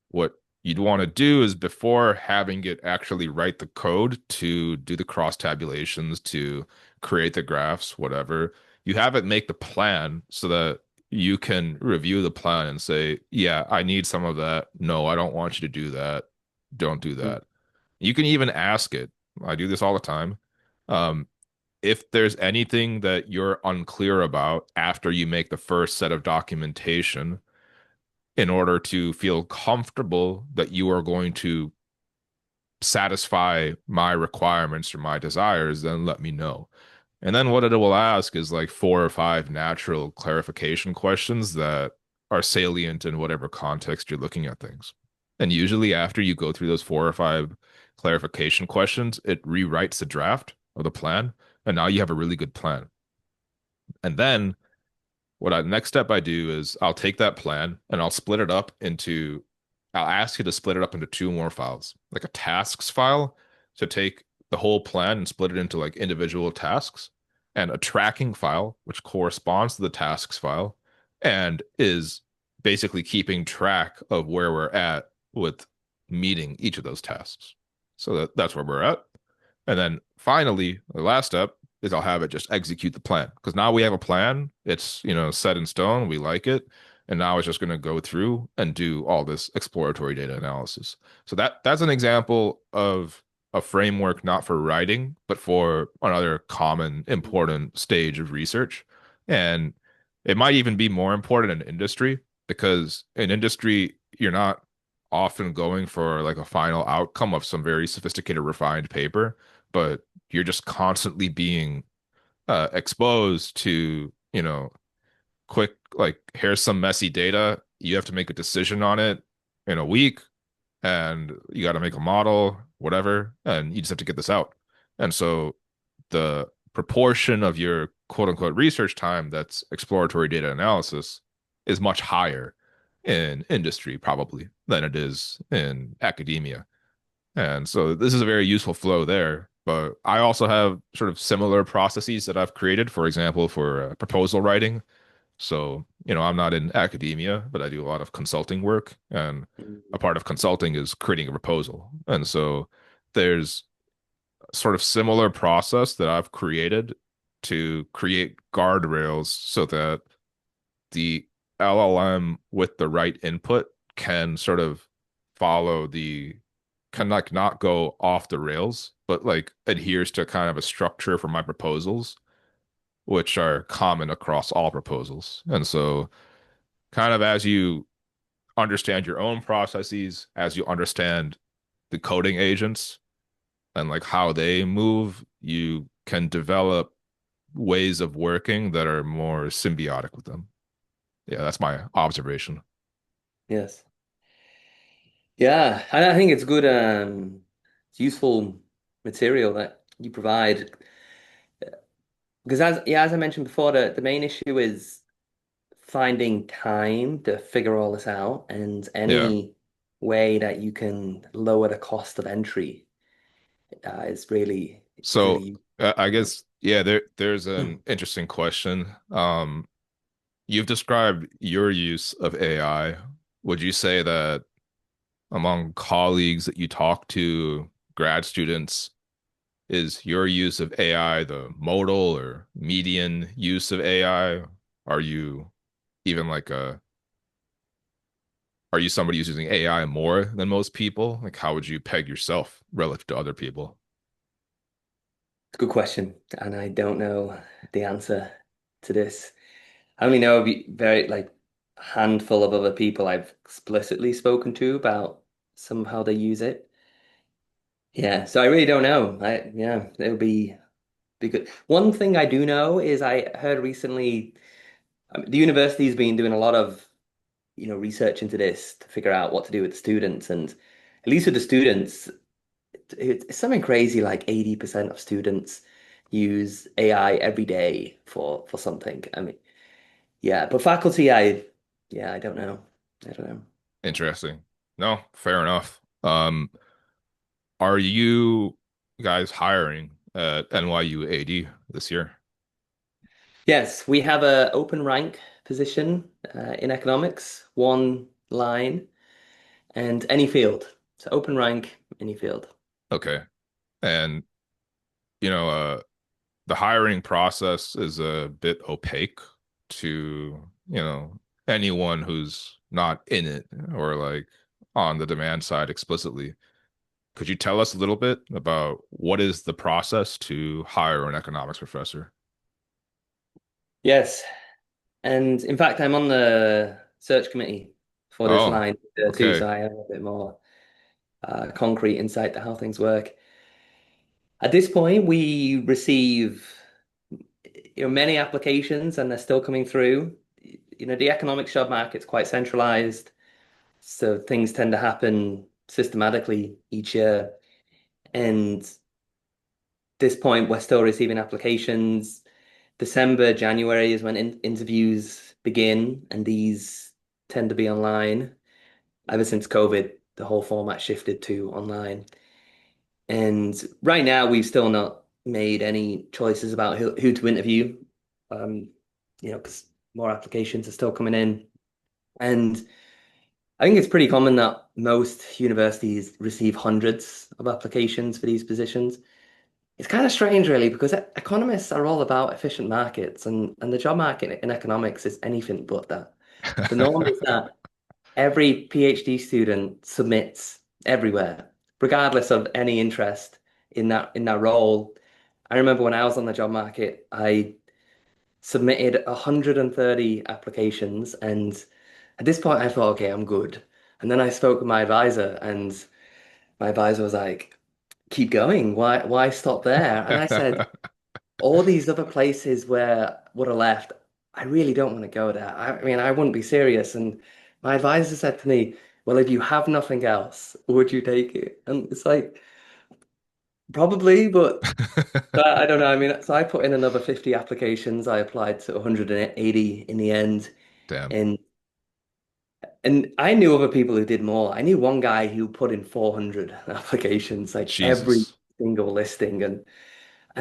what you'd want to do is before having it actually write the code to do the cross tabulations, to create the graphs, whatever, you have it make the plan so that you can review the plan and say, yeah, I need some of that. No, I don't want you to do that. Don't do Mm, that. You can even ask it. I do this all the time. Um, if there's anything that you're unclear about after you make the first set of documentation, in order to feel comfortable that you are going to satisfy my requirements or my desires, then let me know. And then what it will ask is like four or five natural clarification questions that are salient in whatever context you're looking at things. And usually after you go through those four or five clarification questions, it rewrites the draft of the plan. And now you have a really good plan. And then next step I do is I'll take that plan and I'll split it up into, I'll ask you to split it up into two more files, like a tasks file to take the whole plan and split it into like individual tasks, and a tracking file, which corresponds to the tasks file and is basically keeping track of where we're at with meeting each of those tasks. So that's where we're at. And then finally, the last step is I'll have it just execute the plan because now we have a plan. It's, set in stone. We like it. And now it's just going to go through and do all this exploratory data analysis. So that's an example of a framework not for writing, but for another common important stage of research. And it might even be more important in industry because in industry, you're not often going for like a final outcome of some very sophisticated, refined paper, but you're just constantly being exposed to, quick, like, here's some messy data. You have to make a decision on it in a week, and you got to make a model, whatever, and you just have to get this out. And so the proportion of your quote unquote research time that's exploratory data analysis is much higher in industry, probably, than it is in academia. And so this is a very useful flow there. But I also have sort of similar processes that I've created, for example, for proposal writing. So, I'm not in academia, but I do a lot of consulting work. And a mm, part of consulting is creating a proposal. And so there's sort of similar process that I've created to create guardrails so that the LLM with the right input can sort of follow can like not go off the rails, but like adheres to kind of a structure for my proposals, which are common across all proposals. And so kind of as you understand your own processes, as you understand the coding agents and like how they move, you can develop ways of working that are more symbiotic with them. Yeah, that's my observation. yes. Yeah, I think it's good, it's useful material that you provide. Because as I mentioned before, the main issue is finding time to figure all this out, and Yeah. any way that you can lower the cost of entry is So really I useful. guess yeah, there's an interesting question. You've described your use of AI. Would you say that among colleagues that you talk to, grad students, is your use of AI the modal or median use of AI? Are you even like are you somebody who's using AI more than most people? Like, how would you peg yourself relative to other people? It's a good question, and I don't know the answer to this. I only know a very like handful of other people I've explicitly spoken to about somehow they use it. Yeah, so I really don't know. Yeah, it would be good. One thing I do know is I heard recently the university's been doing a lot of research into this to figure out what to do with the students, and at least with the students, it's something crazy like 80% of students use AI every day for something. I mean, yeah, but faculty, yeah, I don't know. I don't know. Interesting. No, fair enough. Are you guys hiring at NYU AD this year? Yes, we have a open rank position in economics, one line, and any field. So open rank, any field. Okay. And you know, the hiring process is a bit opaque to, anyone who's not in it or like on the demand side explicitly. Could you tell us a little bit about what is the process to hire an economics professor? Yes, and in fact, I'm on the search committee for this Oh, line too, okay. so I have a bit more concrete insight to how things work. At this point, we receive many applications, and they're still coming through. The economic job market's quite centralized, so things tend to happen systematically each year. And this point, we're still receiving applications. December, January is when interviews begin, and these tend to be online. Ever since COVID, the whole format shifted to online. And right now, we've still not made any choices about who to interview, um, because more applications are still coming in. And I think it's pretty common that most universities receive hundreds of applications for these positions. It's kind of strange, really, because economists are all about efficient markets, and the job market in economics is anything but that. The norm is that every PhD student submits everywhere, regardless of any interest in that role. I remember when I was on the job market, I submitted 130 applications, and at this point I thought, okay, I'm good. And then I spoke with my advisor, and my advisor was like, keep going. Why stop there? And I said, all these other places where I would have left, I really don't want to go there. I mean, I wouldn't be serious. And my advisor said to me, well, if you have nothing else, would you take it? And it's like, probably, but I don't know. I mean, so I put in another 50 applications. I applied to 180 in the end. Damn. And and I knew other people who did more. I knew one guy who put in 400 applications, like every Jesus. single listing. And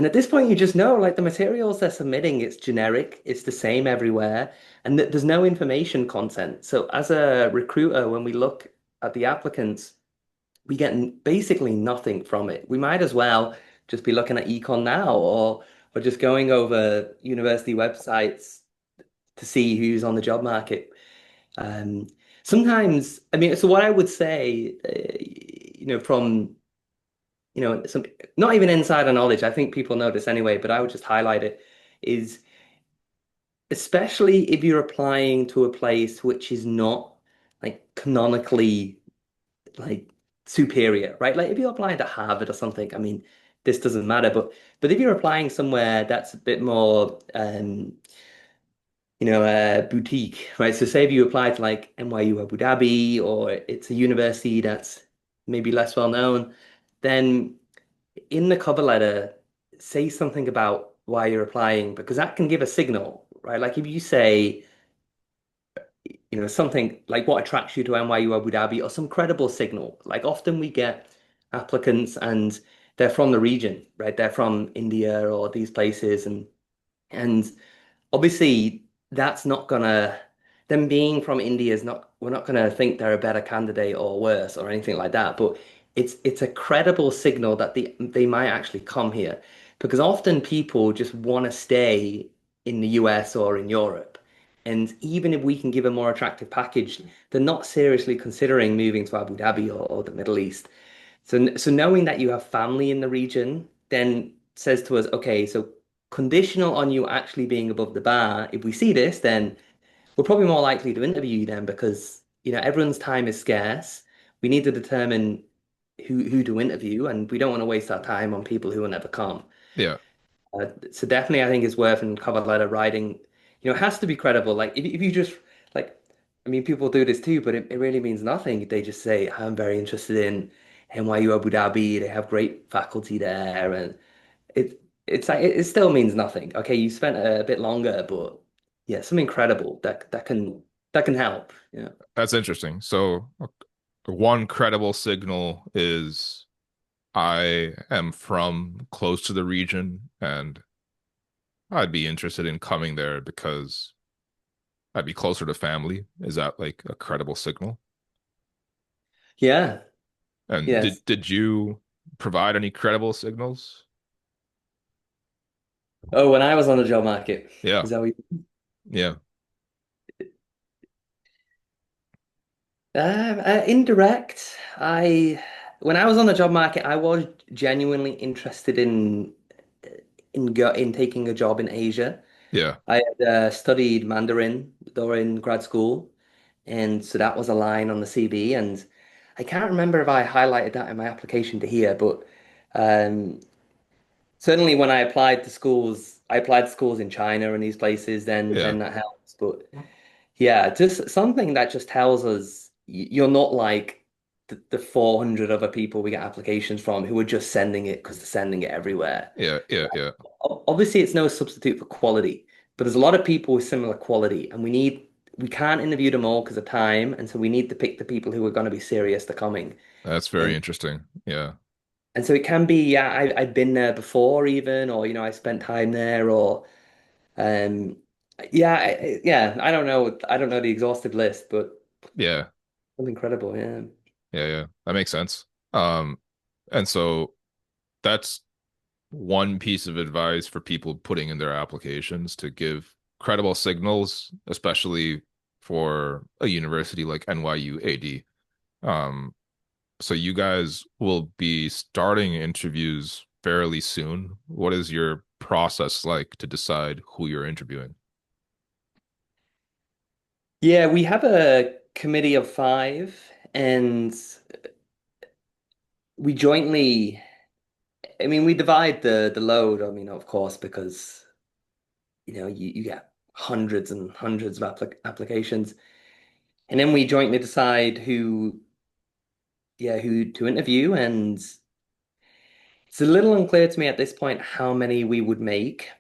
at this point, you just know, like the materials they're submitting, it's generic, it's the same everywhere, and th there's no information content. So as a recruiter, when we look at the applicants, we get basically nothing from it. We might as well just be looking at EconNow or just going over university websites to see who's on the job market. Um, Sometimes, I mean, so what I would say, from some not even insider knowledge. I think people know this anyway, but I would just highlight it, is especially if you're applying to a place which is not like canonically like superior, right? Like if you're applying to Harvard or something, I mean, this doesn't matter, but if you're applying somewhere that's a bit more boutique, right? So say if you apply to like NYU Abu Dhabi, or it's a university that's maybe less well known, then in the cover letter, say something about why you're applying, because that can give a signal, right? Like if you say, something like what attracts you to NYU Abu Dhabi, or some credible signal. Like often we get applicants and they're from the region, right? They're from India or these places, and obviously that's not gonna them being from India is not we're not gonna think they're a better candidate or worse or anything like that. But it's a credible signal that they might actually come here, because often people just want to stay in the US or in Europe. And even if we can give a more attractive package, they're not seriously considering moving to Abu Dhabi or the Middle East. So knowing that you have family in the region then says to us, okay, so conditional on you actually being above the bar, if we see this, then we're probably more likely to interview you then because, everyone's time is scarce. We need to determine who to interview, and we don't want to waste our time on people who will never come. Yeah, So definitely, I think it's worth in cover letter writing. It has to be credible. Like if you just like, I mean, people do this too, but it really means nothing. They just say, "I'm very interested in NYU Abu Dhabi. They have great faculty there," and it's like it still means nothing. Okay, you spent a bit longer, but yeah, something credible that can help. Yeah. that's interesting. So, one credible signal is I am from close to the region and I'd be interested in coming there because I'd be closer to family. Is that like a credible signal? Yeah. And Yes. did you provide any credible signals? Oh, when I was on the job market, Yeah, is that what yeah, indirect. When I was on the job market, I was genuinely interested in taking a job in Asia. yeah. I had studied Mandarin during grad school, and so that was a line on the CV. And I can't remember if I highlighted that in my application to here, but um, certainly when I applied to schools in China and these places. Then Yeah, that helps. But yeah, just something that just tells us you're not like the 400 other people we get applications from who are just sending it because they're sending it everywhere. yeah, yeah, yeah. Obviously, it's no substitute for quality, but there's a lot of people with similar quality, and we can't interview them all because of time, and so we need to pick the people who are going to be serious to coming. That's very And interesting. Yeah, and so it can be, yeah, I've been there before even, or I spent time there, or um, yeah, yeah, I don't know the exhaustive list, but. yeah, Something incredible, yeah. yeah, yeah. That makes sense. And so that's one piece of advice for people putting in their applications to give credible signals, especially for a university like NYU AD. Um, so you guys will be starting interviews fairly soon. What is your process like to decide who you're interviewing? Yeah, we have a committee of five, and we jointly, I mean, we divide the load. I mean, of course, because you get hundreds and hundreds of applications, and then we jointly decide who to interview, and it's a little unclear to me at this point how many we would make,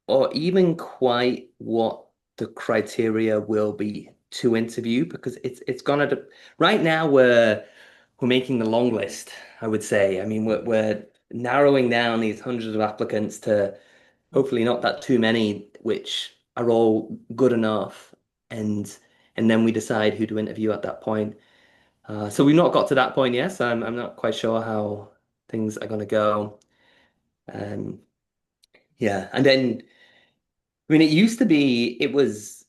or even quite what the criteria will be to interview, because it's gonna de right now we're making the long list, I would say. I mean, we're narrowing down these hundreds of applicants to hopefully not that too many, which are all good enough, and and then we decide who to interview at that point. So we've not got to that point yet, so I'm not quite sure how things are going to go. Um, yeah, and then I mean, it was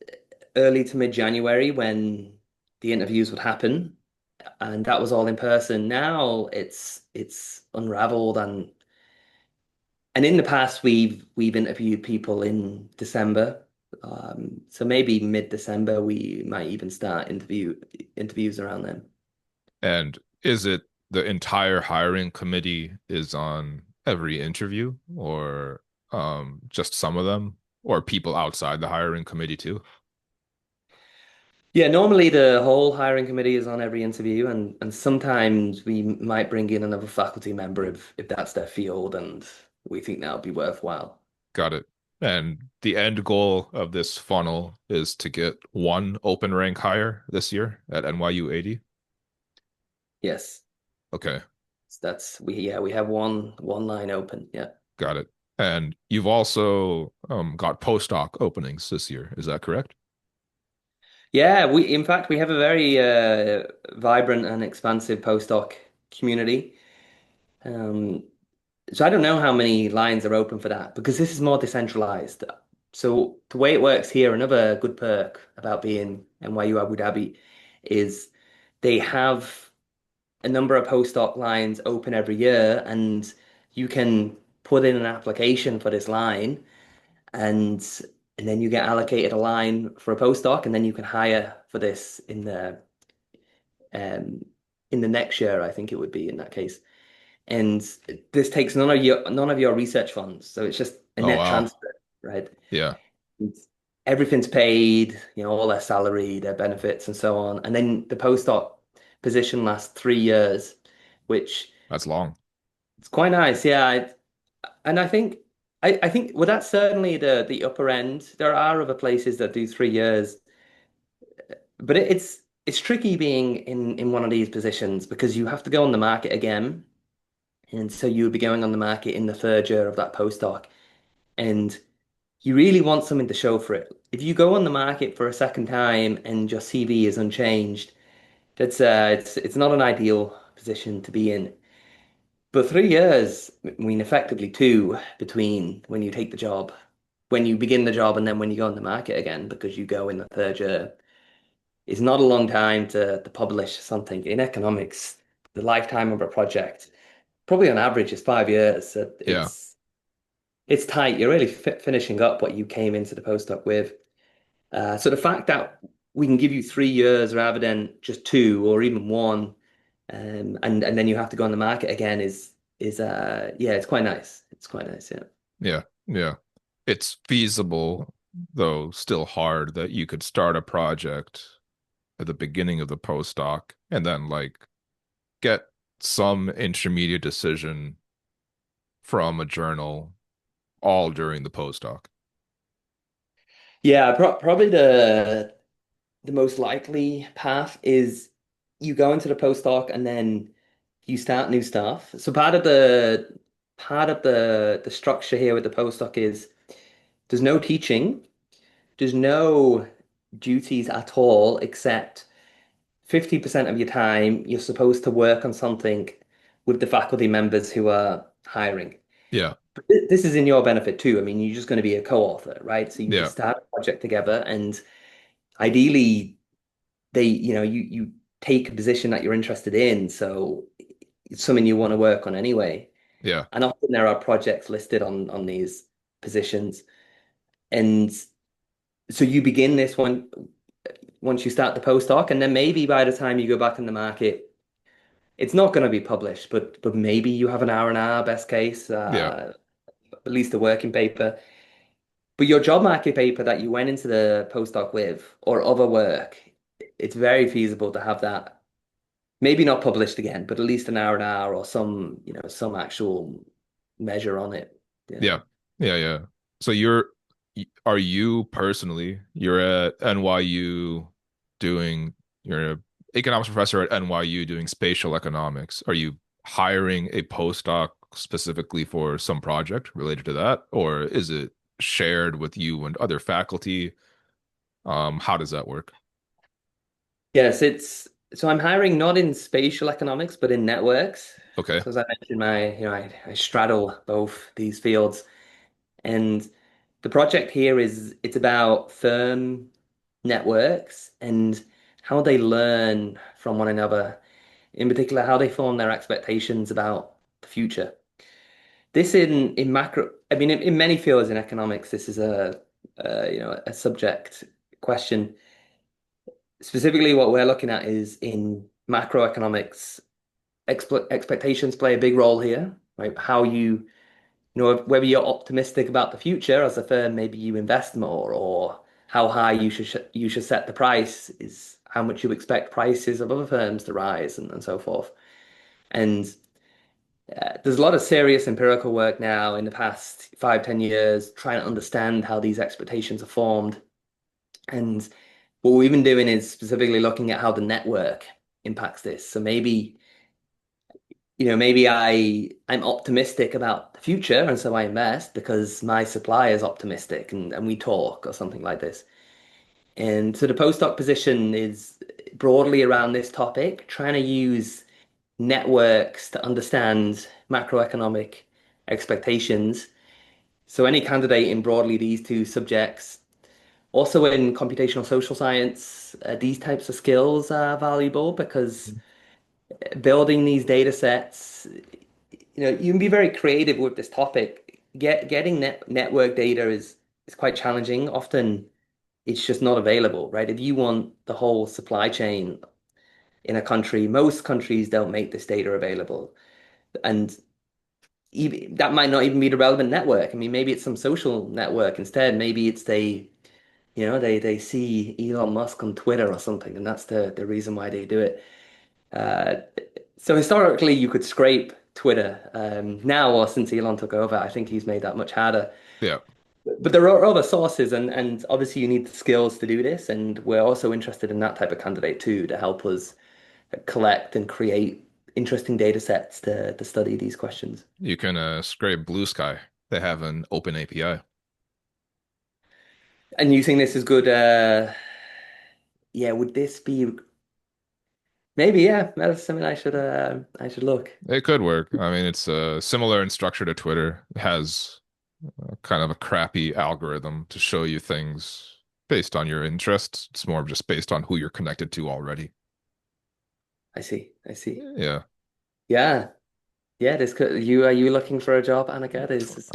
early to mid-January when the interviews would happen, and that was all in person. Now it's unraveled, and in the past we've interviewed people in December. So maybe mid-December we might even start interviews around then. And is it the entire hiring committee is on every interview or just some of them or people outside the hiring committee too? Yeah, normally the whole hiring committee is on every interview, and sometimes we might bring in another faculty member if that's their field and we think that would be worthwhile. Got it. And the end goal of this funnel is to get one open rank hire this year at NYU AD. Yes, Okay, we have one line open. Yeah. got it. And you've also got postdoc openings this year. Is that correct? Yeah, we in fact we have a very vibrant and expansive postdoc community. Um, so I don't know how many lines are open for that because this is more decentralized. So the way it works here, another good perk about being NYU Abu Dhabi is they have a number of postdoc lines open every year, and you can put in an application for this line, and and then you get allocated a line for a postdoc, and then you can hire for this um, in the next year, I think it would be in that case. And this takes none of your research funds, so it's just a Oh net wow. transfer, right? Yeah, It's- Everything's paid, all their salary, their benefits, and so on. And then the postdoc position lasts 3 years, which that's long. is quite nice. Yeah, and I think well, that's certainly the upper end. There are other places that do 3 years, but it's tricky being in one of these positions because you have to go on the market again, and so you would be going on the market in the third year of that postdoc, and you really want something to show for it. If you go on the market for a second time and your CV is unchanged, it's not an ideal position to be in. But 3 years, I mean, effectively two between when you take the job, when you begin the job, and then when you go on the market again, because you go in the third year, is not a long time to publish something. In economics, the lifetime of a project, probably on average, is 5 years. So Yeah. it's tight. You're really finishing up what you came into the postdoc with. So the fact that we can give you 3 years rather than just two or even one, and then you have to go on the market again is yeah, it's quite nice. It's quite nice, yeah. Yeah. Yeah. It's feasible, though still hard that you could start a project at the beginning of the postdoc and then like get some intermediate decision from a journal all during the postdoc. Yeah, probably the most likely path is you go into the postdoc and then you start new stuff. So part of the structure here with the postdoc is there's no teaching, there's no duties at all except 50% of your time you're supposed to work on something with the faculty members who are hiring. Yeah. But this is in your benefit too. I mean, you're just going to be a co-author, right? So you Yeah. just start a project together, and ideally you take a position that you're interested in, so it's something you want to work on anyway. Yeah. And often there are projects listed on these positions. And so you begin this one once you start the postdoc, and then maybe by the time you go back in the market, it's not going to be published, but maybe you have an R&R best case, Yeah. at least a working paper. But your job market paper that you went into the postdoc with or other work, it's very feasible to have that maybe not published again, but at least an R&R or some actual measure on it. Yeah. Yeah. Yeah. Yeah. So are you personally, you're at NYU doing, you're an economics professor at NYU doing spatial economics. Are you hiring a postdoc specifically for some project related to that? Or is it shared with you and other faculty? How does that work? Yes, it's so I'm hiring not in spatial economics, but in networks. Okay. So as I mentioned, I straddle both these fields. And the project here it's about firm networks and how they learn from one another, in particular, how they form their expectations about the future. This in macro, I mean, in many fields in economics, this is a subject question. Specifically, what we're looking at is in macroeconomics, expectations play a big role here, right? How whether you're optimistic about the future as a firm, maybe you invest more, or how high you should set the price is how much you expect prices of other firms to rise and so forth. And there's a lot of serious empirical work now in the past 5, 10 years trying to understand how these expectations are formed. And what we've been doing is specifically looking at how the network impacts this. So maybe I'm optimistic about the future, and so I invest because my supplier is optimistic, and we talk or something like this. And so the postdoc position is broadly around this topic, trying to use networks to understand macroeconomic expectations So any candidate in broadly these two subjects, also in computational social science, these types of skills are valuable because building these data sets, you can be very creative with this topic. Getting network data is quite challenging. Often it's just not available, right? If you want the whole supply chain in a country, most countries don't make this data available. And even, that might not even be the relevant network. I mean, maybe it's some social network instead. Maybe it's they see Elon Musk on Twitter or something, and that's the reason why they do it. Uh, so historically, you could scrape Twitter. Now, or since Elon took over, I think he's made that much harder. Yeah. But there are other sources, and obviously you need the skills to do this, and we're also interested in that type of candidate too, to help us collect and create interesting data sets to study these questions. You can scrape Blue Sky. They have an open API. And you think this is good? Yeah, would this be maybe? Yeah, that's something I should look. It could work. I mean, it's similar in structure to Twitter. It has kind of a crappy algorithm to show you things based on your interests. It's more of just based on who you're connected to already. I see. I see. Yeah. Yeah, yeah. This could you are you looking for a job, Aniket? Is this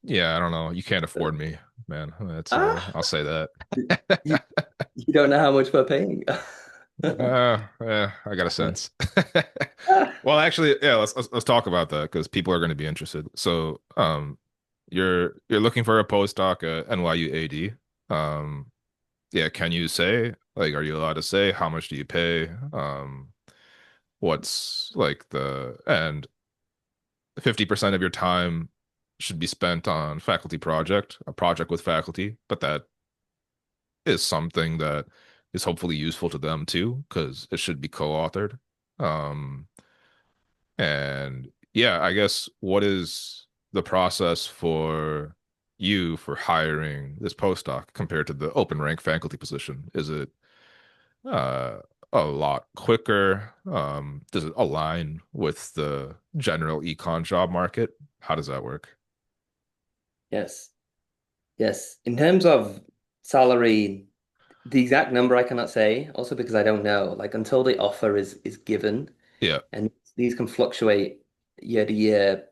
Yeah, I don't know. You can't afford me, man. That's ah I'll say that. you you don't know how much we're paying. Yeah, I got a sense. Well, actually, yeah, let's talk about that because people are going to be interested. So, you're looking for a postdoc at NYU AD. Yeah, can you say like, are you allowed to say how much do you pay? What's like the and 50% of your time should be spent on faculty project, a project with faculty, but that is something that is hopefully useful to them too, because it should be co-authored. Um, and yeah, I guess what is the process for you for hiring this postdoc compared to the open rank faculty position? Is it uh, a lot quicker? Does it align with the general econ job market? How does that work? Yes, yes. In terms of salary, the exact number I cannot say, also because I don't know. Like until the offer is given, Yeah, and these can fluctuate year to year.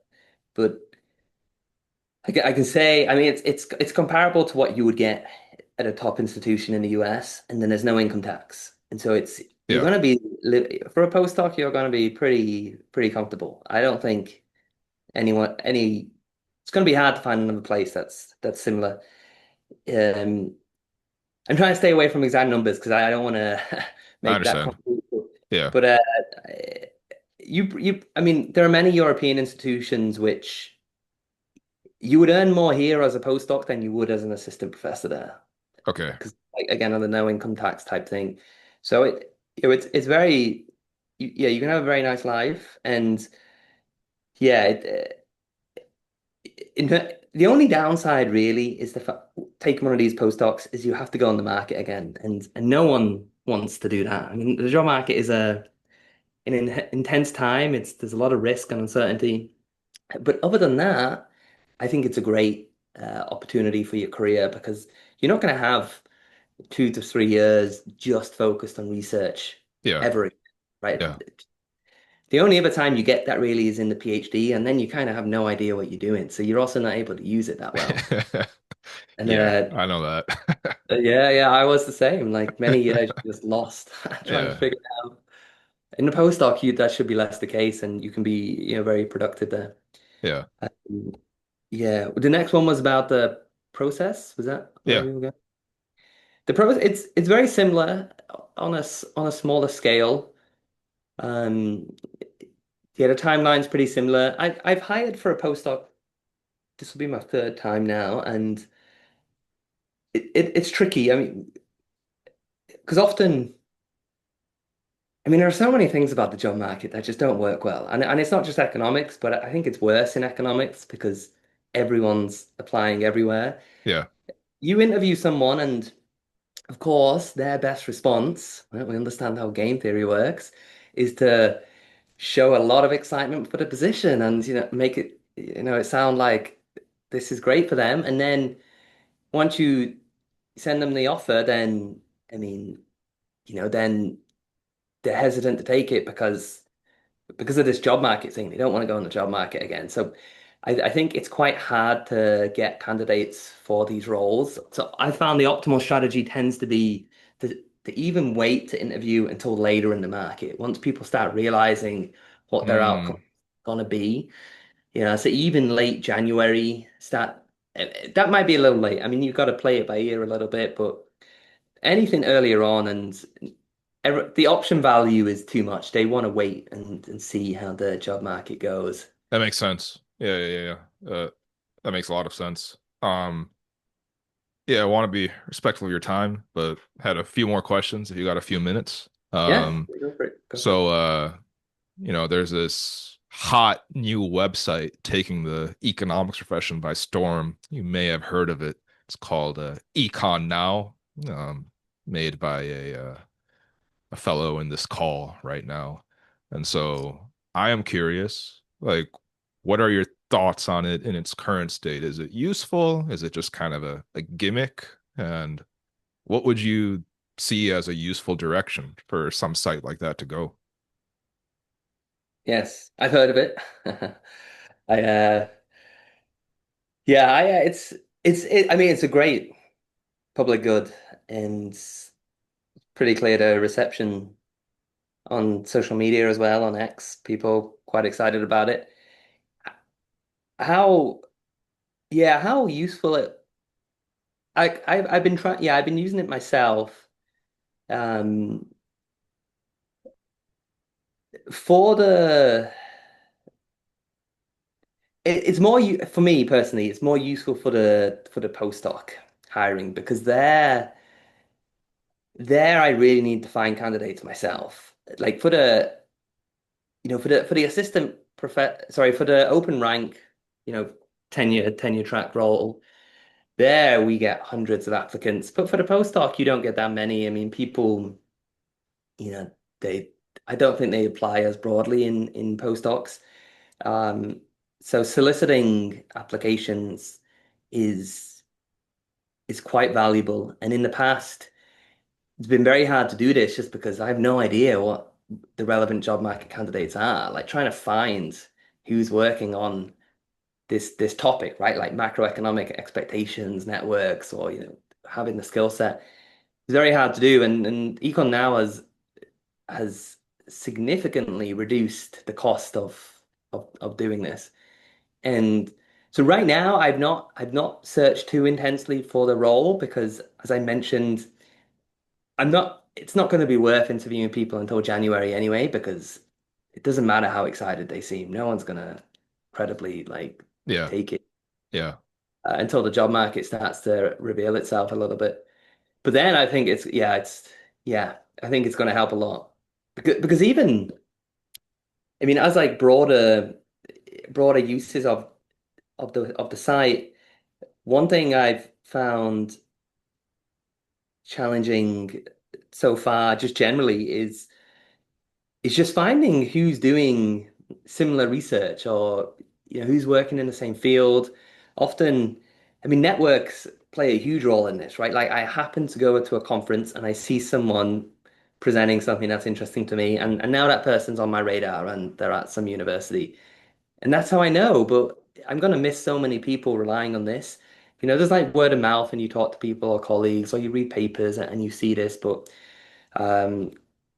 But I can say, I mean, it's comparable to what you would get at a top institution in the US, and then there's no income tax, and so it's you're yeah, going to be for a postdoc, you're going to be pretty comfortable. I don't think any it's going to be hard to find another place that's similar. Um, I'm trying to stay away from exact numbers because I don't want to I make that understand. controversial. Yeah, But I mean, there are many European institutions which you would earn more here as a postdoc than you would as an assistant professor there, okay. because like, again, on the no income tax type thing. So it's very yeah, you can have a very nice life, and yeah, the only downside really is the fact taking one of these postdocs is you have to go on the market again, and no one wants to do that. I mean, the job market is an intense time. There's a lot of risk and uncertainty, but other than that, I think it's a great opportunity for your career because you're not going to have 2 to 3 years just focused on research Yeah, ever, right? yeah. The only other time you get that really is in the PhD, and then you kind of have no idea what you're doing. So you're also not able to use it that well. And Yeah, I know that. yeah, yeah, I was the same. Like many years just lost trying to Yeah, figure it out. In the postdoc, that should be less the case, and you can be, very productive there. yeah, Um, yeah, the next one was about the process. Was that where yeah, we were going? The process, it's very similar on on a smaller scale. Um, yeah, the timeline's pretty similar. I've hired for a postdoc. This will be my third time now, and it's tricky. I mean, because often, I mean, there are so many things about the job market that just don't work well, and it's not just economics, but I think it's worse in economics because everyone's applying everywhere. yeah, You interview someone, and of course, their best response, well, we understand how game theory works, is to show a lot of excitement for the position and make it it sound like. this is great for them. And then once you send them the offer, then I mean, then they're hesitant to take it because of this job market thing. They don't want to go on the job market again. So I think it's quite hard to get candidates for these roles. So I found the optimal strategy tends to be to even wait to interview until later in the market. Once people start realizing what their outcome Hmm. is going to be, so even late January start. That might be a little late. I mean, you've got to play it by ear a little bit, but anything earlier on and the option value is too much. They want to wait and see how the job market goes. That makes sense. Yeah, yeah, yeah. Yeah. That makes a lot of sense. Yeah, I want to be respectful of your time, but had a few more questions if you got a few minutes. Yeah, go for it. Go for it. So there's this hot new website taking the economics profession by storm. You may have heard of it. It's called EconNow, made by a fellow in this call right now. And so I am curious, like, what are your thoughts on it in its current state? Is it useful? Is it just kind of a gimmick? And what would you see as a useful direction for some site like that to go? Yes, I've heard of it. I yeah, I mean it's a great public good and it's pretty clear the reception on social media as well on X. People quite excited about it. How how useful it I've been trying I've been using it myself. Um for the it's more for me personally, it's more useful for the postdoc hiring because there I really need to find candidates myself. Like for the for the assistant for the open rank, you know, tenure track role, there we get hundreds of applicants. But for the postdoc, you don't get that many. I mean, people, you know, they I don't think they apply as broadly in postdocs. Um, so soliciting applications is is quite valuable. And in the past, it's been very hard to do this just because I have no idea what the relevant job market candidates are. Like trying to find who's working on this topic, right? Like macroeconomic expectations, networks, or having the skill set. It's very hard to do. And Econ now has significantly reduced the cost of doing this. And so right now I've not searched too intensely for the role because as I mentioned, it's not going to be worth interviewing people until January anyway, because it doesn't matter how excited they seem. No one's going to credibly like Yeah, take it yeah, until the job market starts to reveal itself a little bit. But then I think I think it's going to help a lot because even, I mean, as like broader uses of the site, one thing I've found challenging so far, just generally, is just finding who's doing similar research or who's working in the same field. Often, I mean, networks play a huge role in this, right? Like I happen to go to a conference and I see someone presenting something that's interesting to me, and now that person's on my radar and they're at some university. And that's how I know, but I'm gonna miss so many people relying on this. There's like word of mouth and you talk to people or colleagues or you read papers and you see this, but um,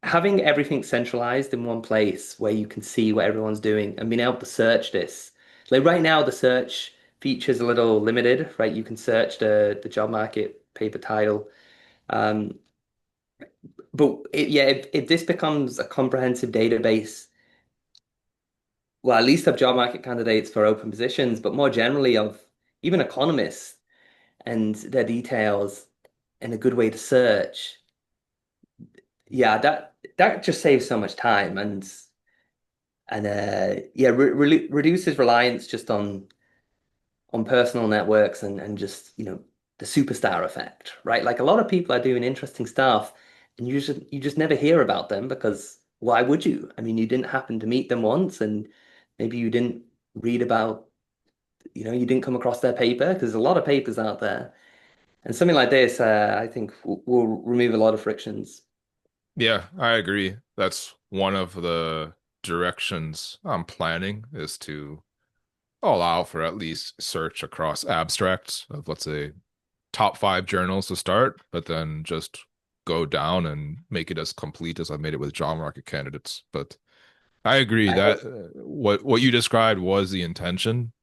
having everything centralized in one place where you can see what everyone's doing and being able to search this. Like right now, the search feature is a little limited, right? You can search the job market paper title. Um, but if this becomes a comprehensive database, well, at least of job market candidates for open positions, but more generally of even economists and their details and a good way to search. Yeah, that just saves so much time and re reduces reliance just on personal networks and just the superstar effect, right? Like a lot of people are doing interesting stuff, and you just never hear about them because why would you? I mean, you didn't happen to meet them once, and maybe you didn't read about you didn't come across their paper because there's a lot of papers out there. And something like this, I think will remove a lot of frictions. Yeah, I agree. That's one of the directions I'm planning is to allow for at least search across abstracts of, let's say, top five journals to start, but then just go down and make it as complete as I made it with job market candidates. But I agree I that hope. what you described was the intention,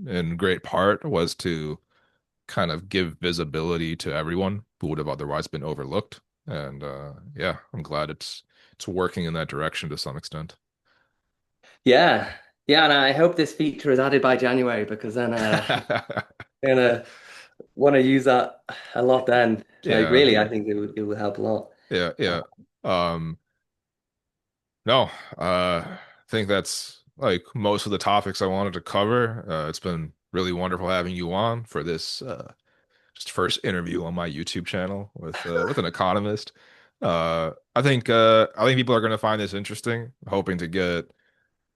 in great part was to kind of give visibility to everyone who would have otherwise been overlooked. And yeah, I'm glad it's working in that direction to some extent. Yeah. Yeah, and I hope this feature is added by January because then I'm gonna want to use that a lot then. Like Yeah, really, I think it would help a lot. yeah, Uh, yeah. Um, no, I think that's like most of the topics I wanted to cover. It's been really wonderful having you on for this just first interview on my YouTube channel with an economist. I think people are going to find this interesting. Hoping to get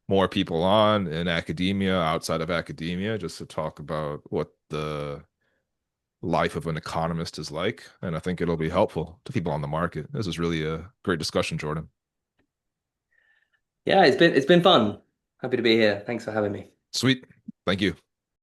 more people on in academia, outside of academia, just to talk about what the life of an economist is like. And I think it'll be helpful to people on the market. This is really a great discussion, Jordan. yeah, it's been fun. Happy to be here. Thanks for having me. Sweet. Thank you.